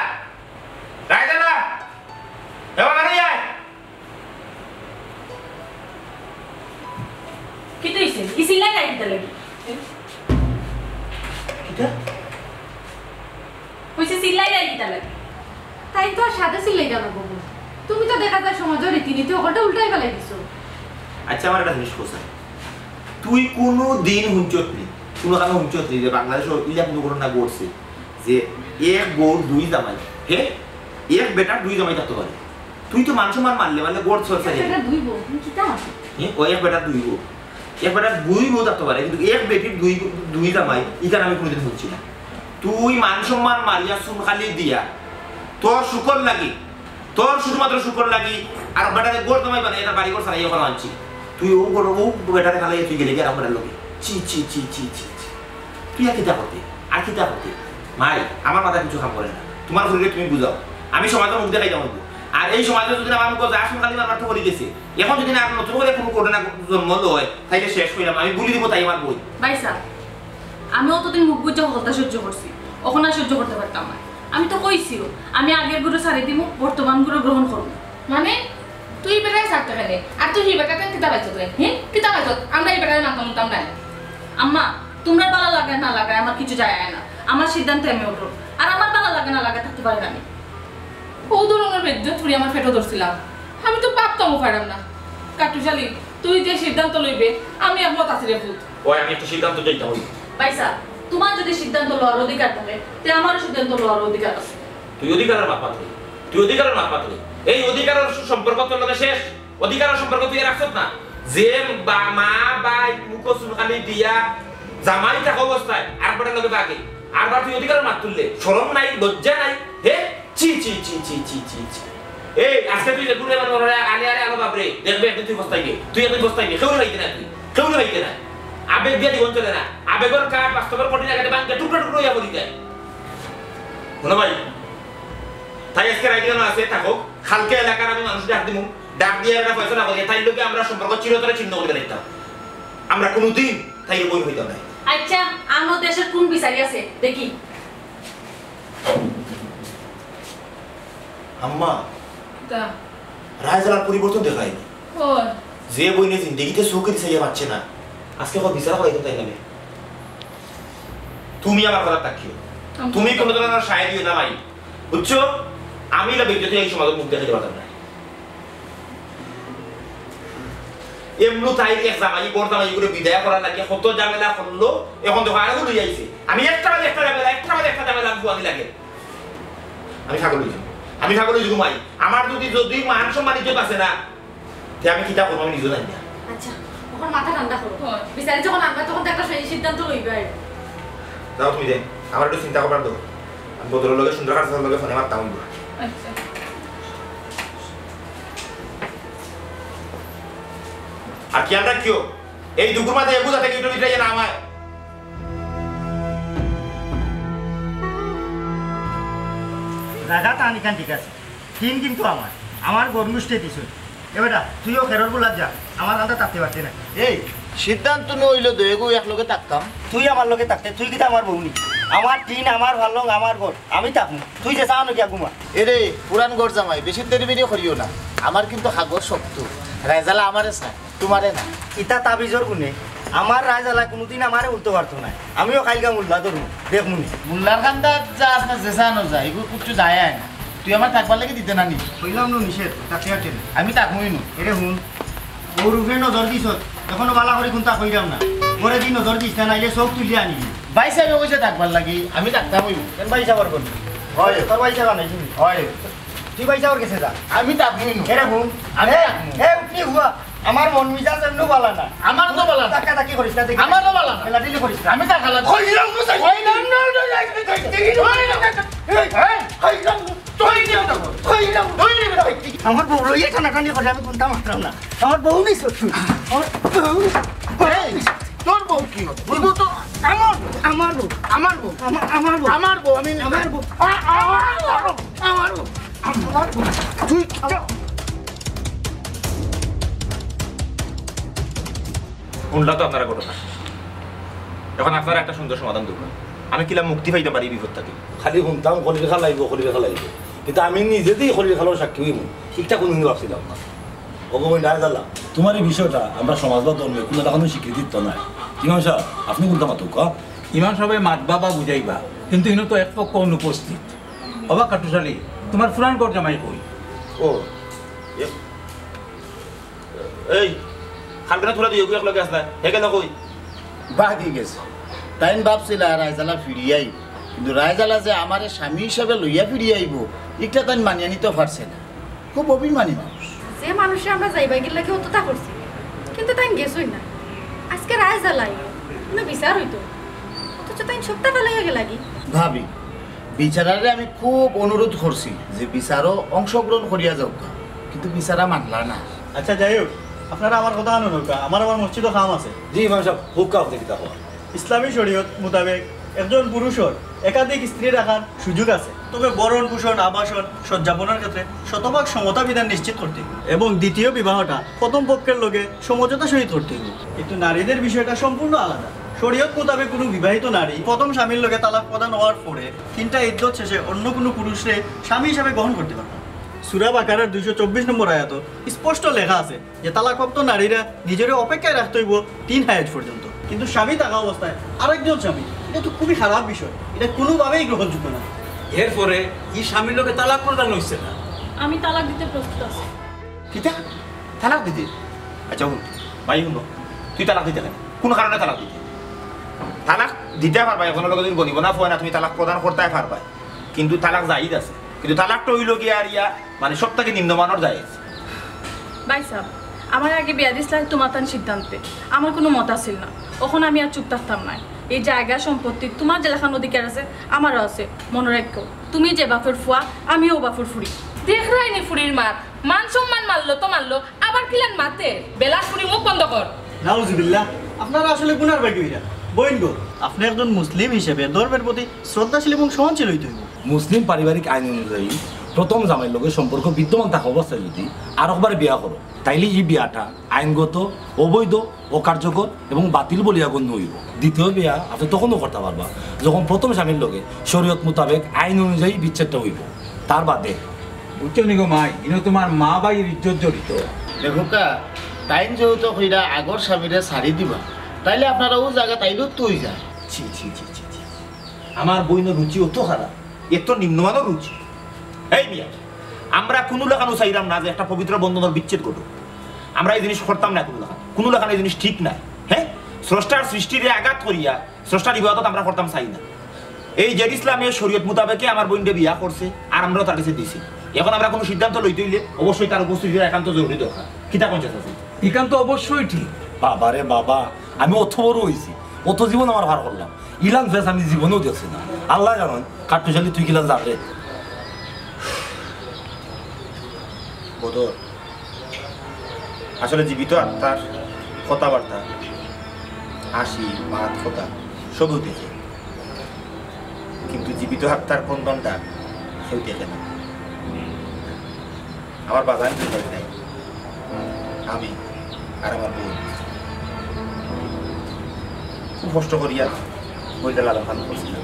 এবার মানে যায় কি তুইছে কি সিলাই গাই দিতে লাগি কিতা কইছে সিলাই গাই দিতে লাগি তাই তো আর সাথে সিলাই গেল বাবু তুমি তো দেখা যায় সমাজের রীতিনীতি ওটা উল্টাই ফেলাই দিছো আচ্ছা আমার একটা জিনিস কোসা তুই কোনো দিন হুঁচত নি কোনো কারণে হুঁচত নি যে বাংলাদেশ ইলা কোনো ঘটনা ঘটছে যে এক বউর দুই জামাই হে এক বেটার দুই জামাই থাকতে পারে তুই তো মানুষ মারলে গোড় চলছে এটা দুই বউ তুমি কিটা মারছো ও এক বেটার দুই বউ এক বেটার দুই বউ থাকতে পারে কিন্তু এক বেটির দুই জামাই ইখানে আমি কোনোদিন শুনছি না তুই মান সম্মান মারিয়া চুন খালি দিয়া তোর শুকর লাগি তোর শুধুমাত্র শুকর লাগি আর বেটারে গোড় জামাই বানাই এটা বাড়ি ঘর সারাই ওখানে আনছি তুই ও বেটারে খালাই তুই গেলে গিয়ে আমার লোকে চি চি চি চি চি তুই আর কিতা করতে মাই আমার মাথা কিছু কাম করে না তোমার শরীরে তুমি বুঝাও আমি সমাজের মুখ দেখাই যাবো আর এই সমাজে যদি আমার মুখ যা শুনকালি মার পার্থ করে গেছে এখন যদি না নতুন করে কোনো ঘটনা জন্ম হয় তাইলে শেষ হইলাম আমি বলি দিব তাই আমার বই ভাইসা আমি অতদিন মুখ বুঝে হলতা সহ্য করছি ওখানে আর সহ্য করতে পারতাম না আমি তো কইছিও আমি আগের গুরু ছাড়ি দিব বর্তমান গুরু গ্রহণ করব মানে তুই বেটাই ছাড়তে গেলে আর তুই হি বেটাকে কিতা পাইছ তুই কিতা পাইছ আমরা এই বেটাকে মানতাম না আম্মা তোমরা ভালো লাগে না লাগে আমার কিছু যায় না আমার সিদ্ধান্তে আমি উঠো আর আমার ভালো লাগে না লাগে থাকতে পারি না আমি ও ধরনের বেদ্যুৎ ফুরি আমার পেটও ধরছিলাম আমি তো পারতামও পারলাম না কাটুশালি তুই যে সিদ্ধান্ত লইবে আমি একমত আছি রে ভূত ওই আমি একটা সিদ্ধান্ত দিতে হই ভাইসা তোমার যদি সিদ্ধান্ত লওয়ার অধিকার থাকে তে আমারও সিদ্ধান্ত লওয়ার অধিকার আছে তুই অধিকারের মাপ পাত্র এই অধিকারের সম্পর্ক তোর লগে শেষ অধিকারের সম্পর্ক তুই রাখছ না যে মা বা মুখ চুনকালি দিয়া জামাই থাকা অবস্থায় আর বেটার লগে বাকি আর বার তুই অধিকারের মাপ তুললে শরম নাই লজ্জা নাই হে চি চি চি চি চি চি চি এই আজকে তুই যে গুণে মানে আলে আলো বাপরে দেখবে একদিন তুই বস্তাই গে কেউ হইতে না কেউ হইতে না আবেগ দিয়ে জীবন চলে না আবেগের কাঠ বাস্তবের কঠিন জায়গাতে বাংকে টুকরো টুকরো হইয়া বলি যায় শোনো ভাই তাই আজকে রাইডিও আছে থাকো খালকে এলাকার আমি মানুষ ডাক দিয়ে একটা ফয়সলা করি তাই লোকে আমরা সম্পর্ক চিরতরে চিহ্ন করে রাখতাম আমরা কোনোদিন তাই বই হইতাম না আচ্ছা আমার দেশের কোন বিচারি আছে দেখি আম্মা তা রায়জালার পরিবর্তন দেখায়নি ও যে বইনে জিন্দগিতে সুখে দিতে পারছে না আজকে কত বিচার করাইতো তাই না তুমি আমার কথা তাকিও তুমি কোনো ধরনের সাহায্য দিও না ভাই বুঝছো আমি না বিদ্যুৎ এই সমাজের মুখ দেখাতে পারতাম না এমনু তাই এক জামাই বড় জামাই করে বিদায় করার লাগে কত ঝামেলা করলো এখন দেখো আরো লই আইছে আমি একটা ঝামেলা বুয়ানি লাগে আমি ঠাকুর লই ঘুমাই আমার যদি মান সম্মান ইজ্জত আছে না তে আমি কিতা করব আমি নিজে জানি না আচ্ছা ওখানে মাথা ঠান্ডা করো বিচারি যখন আনবা তখন তো একটা সিদ্ধান্ত লইবে যাও তুমি দেন আমার একটু চিন্তা করবার দাও আমি বদলের লগে সুন্দর কাছে লগে ফোনে মারতাম আচ্ছা আর খেয়াল রাখিও এই দুপুর মাঝে এগুলো থেকে একটু ভিতরে না আমায় জায়গাটা আনিকান ঠিক আছে তিন কিন্তু আমার গরমুষ্টে দিছ এবারটা তুইও খেরর বলা যা আমার আন্দা থাকতে পারছি না এই সিদ্ধান্ত নইলে দয়েগো এক লগে থাকতাম তুই আমার লোকে থাকতে তুই কিন্তু আমার বউ নি আমার টিন আমার ভালো আমার ঘর আমি থাকুন তুই যে চাও নাকি ঘুমা এরে পুরান গড় জামাই বেশি দেরি বেরিয়ে করিও না আমার কিন্তু হাগর শক্ত রায়জালা আমারে না তোমারে না ইতা তাবিজর গুনে আমার রায়জালা কোনোদিন আমারে উঠতে পারতো না আমিও কালকা মুল্লা ধরবো দেখ মুনি মুল্লার খান্দার যা আপনার জেসানো যায় এগুলো কিচ্ছু যায় না তুই আমার থাকবার লাগে দিতে না নি কইলাম নো নিষেধ তাকে আটেন আমি থাকবই নো এরে হুন ওর উপরে নজর দিছ এখনো বালা করে কোনটা কইরাম না পরে দিন নজর দিস না নাইলে চোখ তুলিয়ে আনিবি বাইশ আমি অবশ্যই থাকবার লাগে আমি থাকতাম হইব কেন বাইসা বার করবি হয় তোর বাইসা বানাই তুমি হয় তুই বাইসা ওর গেছে যা আমি থাকবই নো এরে হুন আমি হে উঠলি হুয়া আমার মন মিজাজ এমনি বালা না আমার তো বালা না। টাকা টাকি করিস না দেখি আমারও বালা না। খেলা দিলি করিস না আমি থাকালাম কইলাম তো সাই কইলাম না আমার বউ লইয়া টানাটানি করে আমি কোনটা মাত্রাম না আমার বউ নিস তোর বউ কি হবে বলবো তো আমার বউ আমার বউ আমার বউ আমার বউ আমি আমার বউ আমার বউ আমার বউ তুই শুনলা তো আপনারা ঘটনা এখন আপনারা একটা সুন্দর সমাধান দেবেন আমি কিলা মুক্তি পাইতে পারি বিপদ থেকে খালি শুনতাম খলির খা লাগবে খলির খা লাগবে কিন্তু আমি নিজেতেই খলির খালোর সাক্ষী হইব ঠিকঠাক কোনোদিন ভাবছিলাম না অগমই নাই জানলাম তোমার এই বিষয়টা আমরা সমাজ বা ধর্মে কোনো কোনো স্বীকৃতি তো নাই ইমাম সাহেব আপনি কোনটা মাতুক ইমান সবাই মাতবা বা বুঝাইবা কিন্তু ইনো তো এক পক্ষ অনুপস্থিত অবা কাটুশালী তোমার ফুরান গড় জামাই কই ও এই খালখানা তোলা দিয়ে এক লগে আসলা হে গেল কই বাদি গেছে তাইন ভাবছিল রায়জালা ফিরিয়ে আইব কিন্তু রায়জালা যে আমার স্বামী হিসাবে লইয়া ফিরিয়ে আইব এটা তাই মানিয়ে নিতে পারছে না খুব অভিমানী মানুষ যে মানুষে আমরা যাইবা গেলে কেউ তো তা করছি কিন্তু তাই গেছই না আজকে রায় জ্বালাই না বিচার হইতো অথচ তাই সপ্তাহ ফেলাইয়া গেলাগি ভাবি বিচারারে আমি খুব অনুরোধ করছি যে বিচারও অংশগ্রহণ করিয়া যাওক কিন্তু বিচারা মানলা না আচ্ছা যাই হোক আপনারা আমার কথা আনুন আমার মসজিদও খাম আছে জি ইমাম সাহেব হুক্কা আপনি কিতা হওয়া ইসলামী শরীয়ত মোতাবেক একজন পুরুষের একাধিক স্ত্রী রাখার সুযোগ আছে তবে বরণ পোষণ আবাসন সজ্জাপনের ক্ষেত্রে শতভাগ সমতা বিধান নিশ্চিত করতে হবে এবং দ্বিতীয় বিবাহটা প্রথম পক্ষের লগে সমঝোতা সহিত করতে হবে কিন্তু নারীদের বিষয়টা সম্পূর্ণ আলাদা শরীয়ত মোতাবেক কোনো বিবাহিত নারী প্রথম স্বামীর লগে তালাক প্রদান হওয়ার পরে তিনটা ইদ্যত শেষে অন্য কোনো পুরুষরে স্বামী হিসাবে গ্রহণ করতে পারবে সূরা বাকারার 224 নম্বর আয়াত স্পষ্ট লেখা আছে যে তালাকপ্রাপ্ত নারীরা নিজের অপেক্ষায় রাখতে হইব 3 হায়াত পর্যন্ত কিন্তু স্বামী থাকা অবস্থায় আরেকজন স্বামী এটা তো খুবই খারাপ বিষয় এটা কোনোভাবেই গ্রহণযোগ্য না এরপরে এই স্বামীর লোকে তালাক প্রদান হইছে না আমি তালাক দিতে প্রস্তুত আছি কিতা তালাক দিতে আচ্ছা হুন ভাই হুন তুই তালাক দিতে কেন কোনো কারণে তালাক দিতে তালাক দিতে পারবা এখন লোক যদি গণিব না ফয় না তুমি তালাক প্রদান করতে পারবা কিন্তু তালাক জাহিদ আছে কিন্তু তালাকটা হইল গিয়া আর ইয়া মানে সব থেকে নিম্নমানের জায়েজ ভাই সাহেব আমার আগে বিয়া দিছিলাম তোমার সিদ্ধান্তে আমার কোনো মত আছিল না ওখন আমি আর চুপ থাকতাম না এই জায়গা সম্পত্তি তোমার যে লেখান অধিকার আছে আমারও আছে মনে রাখো তুমি যে বাপের ফুয়া আমিও বাপের ফুরি দেখ রাইনি ফুরির মাত মান সম্মান মারলো তো মারলো আবার কিলেন মাতে বেলা ফুরি মুখ বন্ধ কর নাউজুবিল্লাহ আপনারা আসলে গুনার বাকি হইরা বইন গো আপনি একজন মুসলিম হিসেবে ধর্মের প্রতি শ্রদ্ধাশীল এবং সহনশীল হইতে হইব মুসলিম পারিবারিক আইন অনুযায়ী প্রথম জামাইয়ের লগে সম্পর্ক বিদ্যমান থাকা অবস্থায় যদি আর একবার বিয়া করো তাইলে এই বিয়াটা আইনগত অবৈধ অকার্যকর এবং বাতিল বলিয়া গণ্য হইব দ্বিতীয় বিয়া আপনি তখনও করতে পারবা যখন প্রথম স্বামীর লগে শরীয়ত মোতাবেক আইন অনুযায়ী বিচ্ছেদটা হইব তার বাদে বুঝছো নিগো মাই ইনো তোমার মা বাইয়ের ইজ্জত জড়িত দেখোকা টাইম যেহেতু কইরা আগর স্বামীরে ছাড়ি দিবা তাইলে আপনারা ও জায়গা তাইলেও তুই যা ছি ছি ছি ছি ছি। আমার বইনের রুচি অত খারাপ এত নিম্নমানের রুচি এই মিয়া আমরা কোনো লেখানো চাইলাম না যে একটা পবিত্র বন্ধনের বিচ্ছেদ ঘটুক আমরা এই জিনিস করতাম না কোনো লেখানো এই জিনিস ঠিক নাই হ্যাঁ স্রষ্টার সৃষ্টিরে আঘাত করিয়া স্রষ্টার ইবাদত আমরা করতাম চাই না এই যে ইসলামের শরীয়ত মোতাবেকে আমার বোনটা বিয়া করছে আর আমরাও তার কাছে দিছি এখন আমরা কোনো সিদ্ধান্ত লইতে হইলে অবশ্যই তার উপস্থিতির একান্ত জরুরি দরকার কিতা পঞ্চায়েত আছে এখান তো অবশ্যই ঠিক বাবারে বাবা আমি অত বড় হয়েছি অত জীবন আমার ভার করলাম ইলান ফেস আমি জীবনেও দেখছি না আল্লাহ জানেন কাটুশালি তুই কিলান যাবে বদর আসলে জীবিত আত্মার কথাবার্তা হাসি মাত কথা সবই দেখে কিন্তু জীবিত আত্মার কন্দনটা কেউ দেখে না আমার বাগান নাই আমি আর আমার বোন খুব কষ্ট করিয়া বইটা লালন পালন করছিলাম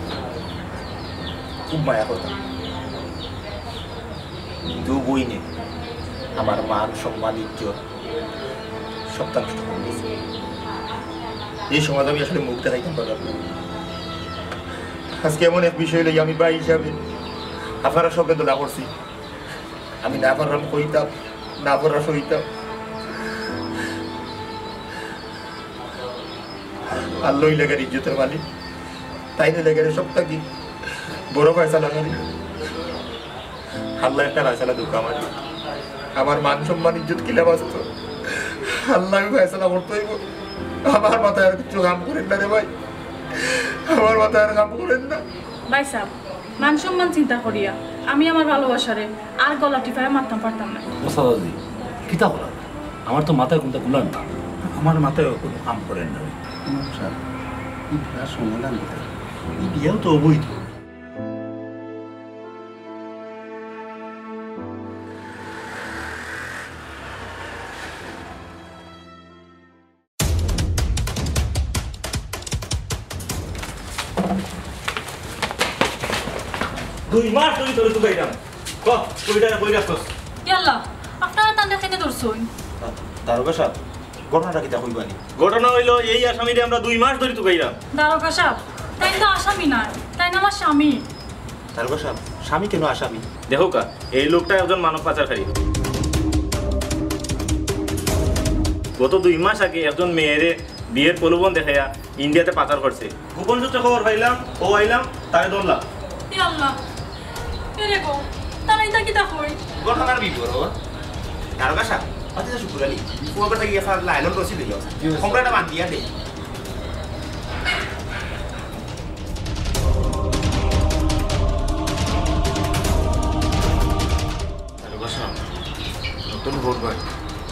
খুব মায়া করতাম, কিন্তু বই নেই আমার মান সম্মান ইজ্জত সপ্তাহ নষ্ট করে দিয়েছে। এই সমাজ আমি আসলে মুখ দেখাইতাম পারলাম না। আজকে এমন এক বিষয় লই আমি ভাই হিসাবে আপনারা সঙ্গে দোলা করছি, আমি না পারলাম কইতাম, না পারলাম সইতাম। আল্লাহই লেগের ইজ্জতের মালিক, তাই না লেগের সপ্তাহ কি বড় ফয়সালা করি। আল্লাহ একটা ফয়সালা দুঃখ আমার মান সম্মান ইজ্জত কিলা বাঁচত, আল্লাহ ফয়সালা করতে হইব। আমার মাথায় আর কিছু কাম করেন না রে ভাই, আমার মাথায় আর কাম করেন না। ভাই সাহেব, মান সম্মান চিন্তা করিয়া আমি আমার ভালোবাসারে আর গলা টিপায় মারতাম পারতাম না। ওস্তাদি কিতা করা, আমার তো মাথায় কোনটা গুলান না। আমার মাথায় কোনো কাম করেন না। স্যার এই বিয়া সমাধান এই বিয়াও তো অবৈধ। দুই মাস ধরে তোরে তো গাইলাম, কইটা কই রাখছস? ইয়াল্লা আপনারা তান্ডা খেতে ধরছুন। দারোগা সাহেব, ঘটনাটা কি তা কইবানি? ঘটনা হইলো এই আসামিরে আমরা 2 মাস ধরে তুকাইলাম। দারোগা সাহেব, তাই তো আসামি না, তাই না আমার স্বামী। দারোগা সাহেব, স্বামী কেন আসামি? দেখো কা, এই লোকটা একজন মানব পাচারকারী। গত 2 মাস আগে একজন মেয়েরে বিয়ের প্রলোভন দেখাইয়া ইন্ডিয়াতে পাচার করছে। গোপন সূত্রে খবর পাইলাম, ও আইলাম, তারে ধরলাম। ইয়াল্লা এরে গো, তারা এটা কি তা কই? ঘটনার বিবরণ দারোগা সাহেব, আচ্ছা শুকুর আলী পুরো কথা গিয়ে ফার লাইলন রসি লইয়া সংক্রাটা বান দিয়া দে। দারোগা সাহেব, নতুন ভোরবার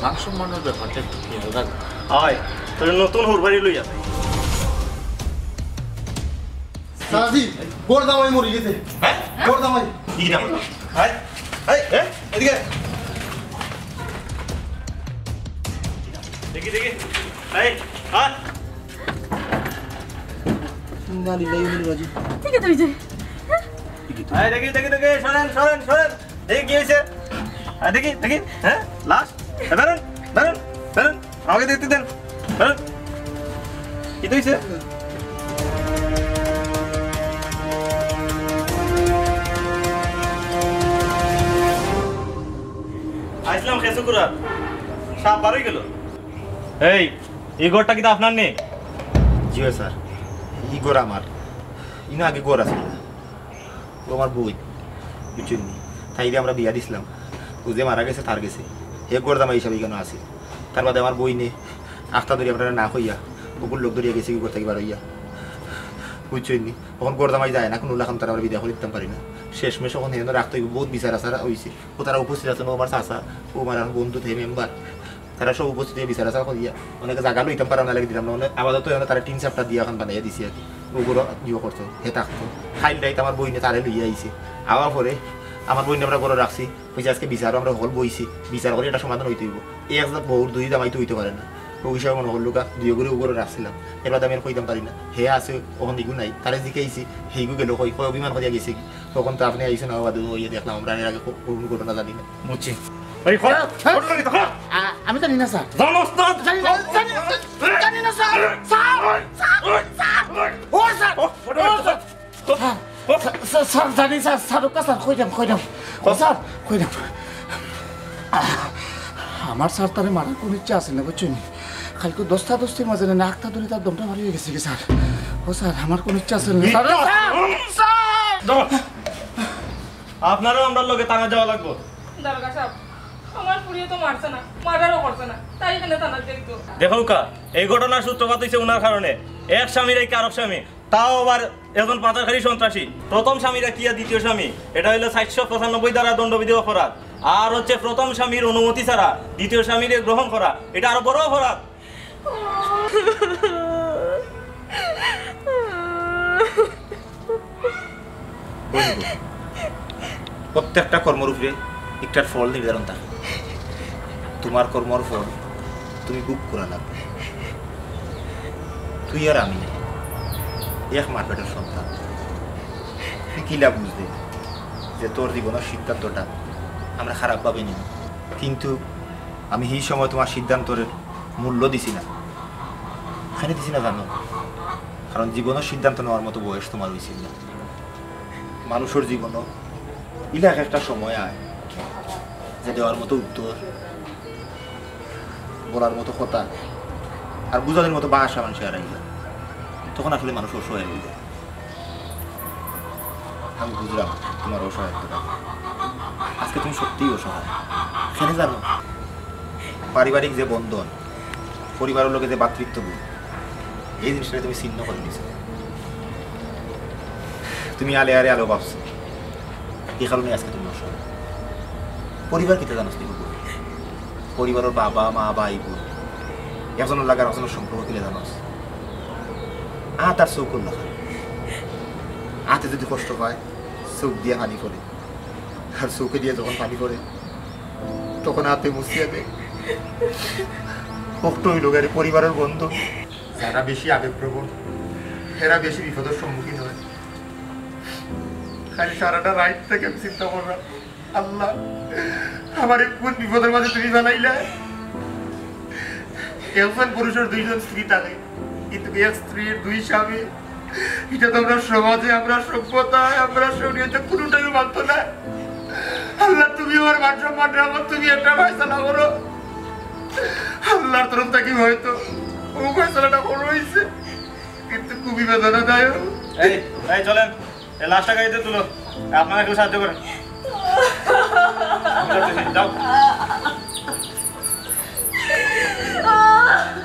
মান সম্মানের ব্যাপারটা একটু খেয়াল রাখ। হয় তোর নতুন হুরবাড়ি লইয়া সারাজি গোর দামাই মরে গেছে। হ্যাঁ গোর দামাই কি না হাই হাই এদিকে দেখি দেখি। এই হ্যাঁ না লিলাই রাজি ঠিক আছে তুই যে এই দেখি দেখি দেখি, সরেন সরেন সরেন। দেখি কি হয়েছে, দেখি দেখি। হ্যাঁ লাস্ট দাঁড়ান দাঁড়ান দাঁড়ান, আমাকে দেখতে দেন। দাঁড়ান, কি হয়েছে? আসলাম খেসুকুরাত, সাপ বারোই গেল। এই ঘরটা কি আপনার নেই? জি স্যার, ই গোর আমার ইনা আগে গোর আছে, ও আমার বই বুঝছেন নি, তাই আমরা বিয়া দিছিলাম। ও যে মারা গেছে তার গেছে, হে গোর দামা হিসাবে কেন আছে। তার বাদে আমার বই নে আখতা ধরি আপনারা না হইয়া ওগুলো লোক ধরিয়া গেছে কি করতে বার হইয়া বুঝছেন নি। তখন গোর দামাই যায় না, কোনো লাখান তারা আমরা বিদা করে দিতাম পারি না। শেষমেশ ওখানে হেন রাখতে বহুত বিচার আসার হয়েছে। ও তারা উপস্থিত আছেন, ও আমার চাষা, ও আমার বন্ধু থেকে মেম্বার, তারা সব উপস্থিত বিচার আসার করিয়া অনেকে জায়গা লইতাম পারা না লাগে দিলাম না। অনেক আপাতত তারা 3 চাপটা দিয়ে এখন বানাইয়া দিছি আর কি। ওগুলো ইয়ে করতো, হে থাকতো খাইল ডাইতে আমার বইনে তারে লইয়া আইছে। আওয়ার পরে আমার বইনে আমরা বড় রাখছি, হয়েছে আজকে বিচারও আমরা হল বইছি, বিচার করে এটা সমাধান হইতে হইব। এই এক বহুত 2 দামাইতে হইতে পারে না। ওই বিষয়ে মনে হল লোকা 2 করে উপরে রাখছিলাম, এবার আমি আর কইতাম পারি না। হে আছে ওখান দিকু নাই, তারা জিকাইছি সেইগু গেল কই অভিমান করিয়া গেছে কি। তখন তো আপনি আইসেন আবার ইয়ে দেখলাম, আমরা এর আগে কোনো ঘটনা জানি না। বুঝছি। এই ঘটনা কি তো আমি জানি না স্যার, জানোস না? জানি না স্যার। ও স্যার, স্যার জানি স্যার, স্যারকা স্যার কইলাম স্যার কইলাম। আমার স্যার তারে মারার কোনো ইচ্ছা আছে না বুঝছেন, খালকে দস্তা দস্তির মাঝে না আখতা ধরে তার দমটা ভালো হয়ে গেছে কি স্যার। ও স্যার আমার কোনো ইচ্ছা আছে না স্যার। আপনারও আমরা লগে টানা যাওয়া লাগবো। দারোগা সাহেব, আমার পুরিয়ে তো মারছে না, মারারও করছে না, তাই এখানে থানা দেখতো। দেখো কা, এই ঘটনার সূত্রপাত হয়েছে ওনার কারণে। এক স্বামীর এই আরেক স্বামী, তাও আবার একজন পাচারকারী সন্ত্রাসী। প্রথম স্বামীরা কি আর দ্বিতীয় স্বামী, এটা হলো 795 দ্বারা দণ্ডবিধি অপরাধ। আর হচ্ছে প্রথম স্বামীর অনুমতি ছাড়া দ্বিতীয় স্বামীর গ্রহণ করা, এটা আরো বড় অপরাধ। প্রত্যেকটা কর্মের উপরে একটার ফল নির্ধারণ থাকে। তোমার কর্মর ফল তুমি বুক করা লাগবে। তুই আর আমি এক মারপেটের সন্তান, কিলা বুঝতে যে তোর জীবনের সিদ্ধান্তটা আমরা খারাপভাবে নিই, কিন্তু আমি এই সময় তোমার সিদ্ধান্তের মূল্য দিছি না। এখানে দিছি না জানো, কারণ জীবনের সিদ্ধান্ত নেওয়ার মতো বয়স তোমার হয়েছিল না। মানুষের জীবনও ইলাক একটা সময় আয় যে দেওয়ার মতো উত্তর, বলার মতো কথা আর বুঝানোর মতো বাসা মানুষ আর তখন আসলে মানুষ অসহায় হয়ে যায়। আমি বুঝলাম তোমার অসহায়তা, আজকে তুমি সত্যিই অসহায়। এখানে জানো পারিবারিক যে বন্ধন, পরিবারের লোকে যে ভাতৃত্ববোধ, এই জিনিসটা তুমি ছিন্ন করে দিয়েছো। তুমি আলে আরে আলো ভাবছো, এই কারণে আজকে তুমি অসহায়। পরিবার কিতে জানো তুমি? পরিবারের বাবা মা ভাই বোন একজনের লাগার একজনের সম্পর্ক কিনে জানোস। তার চৌকুর লাগা, হাতে যদি কষ্ট হয় চোখ দিয়ে পানি পড়ে, আর চৌকে দিয়ে যখন পানি পড়ে তখন হাতে মুছিয়ে দেয়। কষ্ট হইল গাড়ি পরিবারের বন্ধু যারা বেশি আবেগপ্রবণ, এরা বেশি বিপদের সম্মুখীন হয়। খালি সারাটা রাইট থেকে আমি চিন্তা করলাম, আল্লাহ আমার কোন বিপদের মাঝে তুমি বানাইলে। একজন পুরুষের দুইজন স্ত্রী থাকে, কিন্তু এক স্ত্রীর দুই স্বামী, এটা তো আমরা সমাজে, আমরা সভ্যতায়, আমরা শরীয়তে কোনোটাই মানতো না। আল্লাহ তুমি আমার মান সম্মান রাখো, তুমি একটা ফয়সালা করো। আল্লাহর তরফ থেকে হয়তো ও ফয়সালাটা বড় হয়েছে, কিন্তু খুবই বেদনাদায়ক। এই চলেন, এই লাশটা গাড়িতে তুলো, আপনারা একটু সাহায্য করেন। যাও। Ah!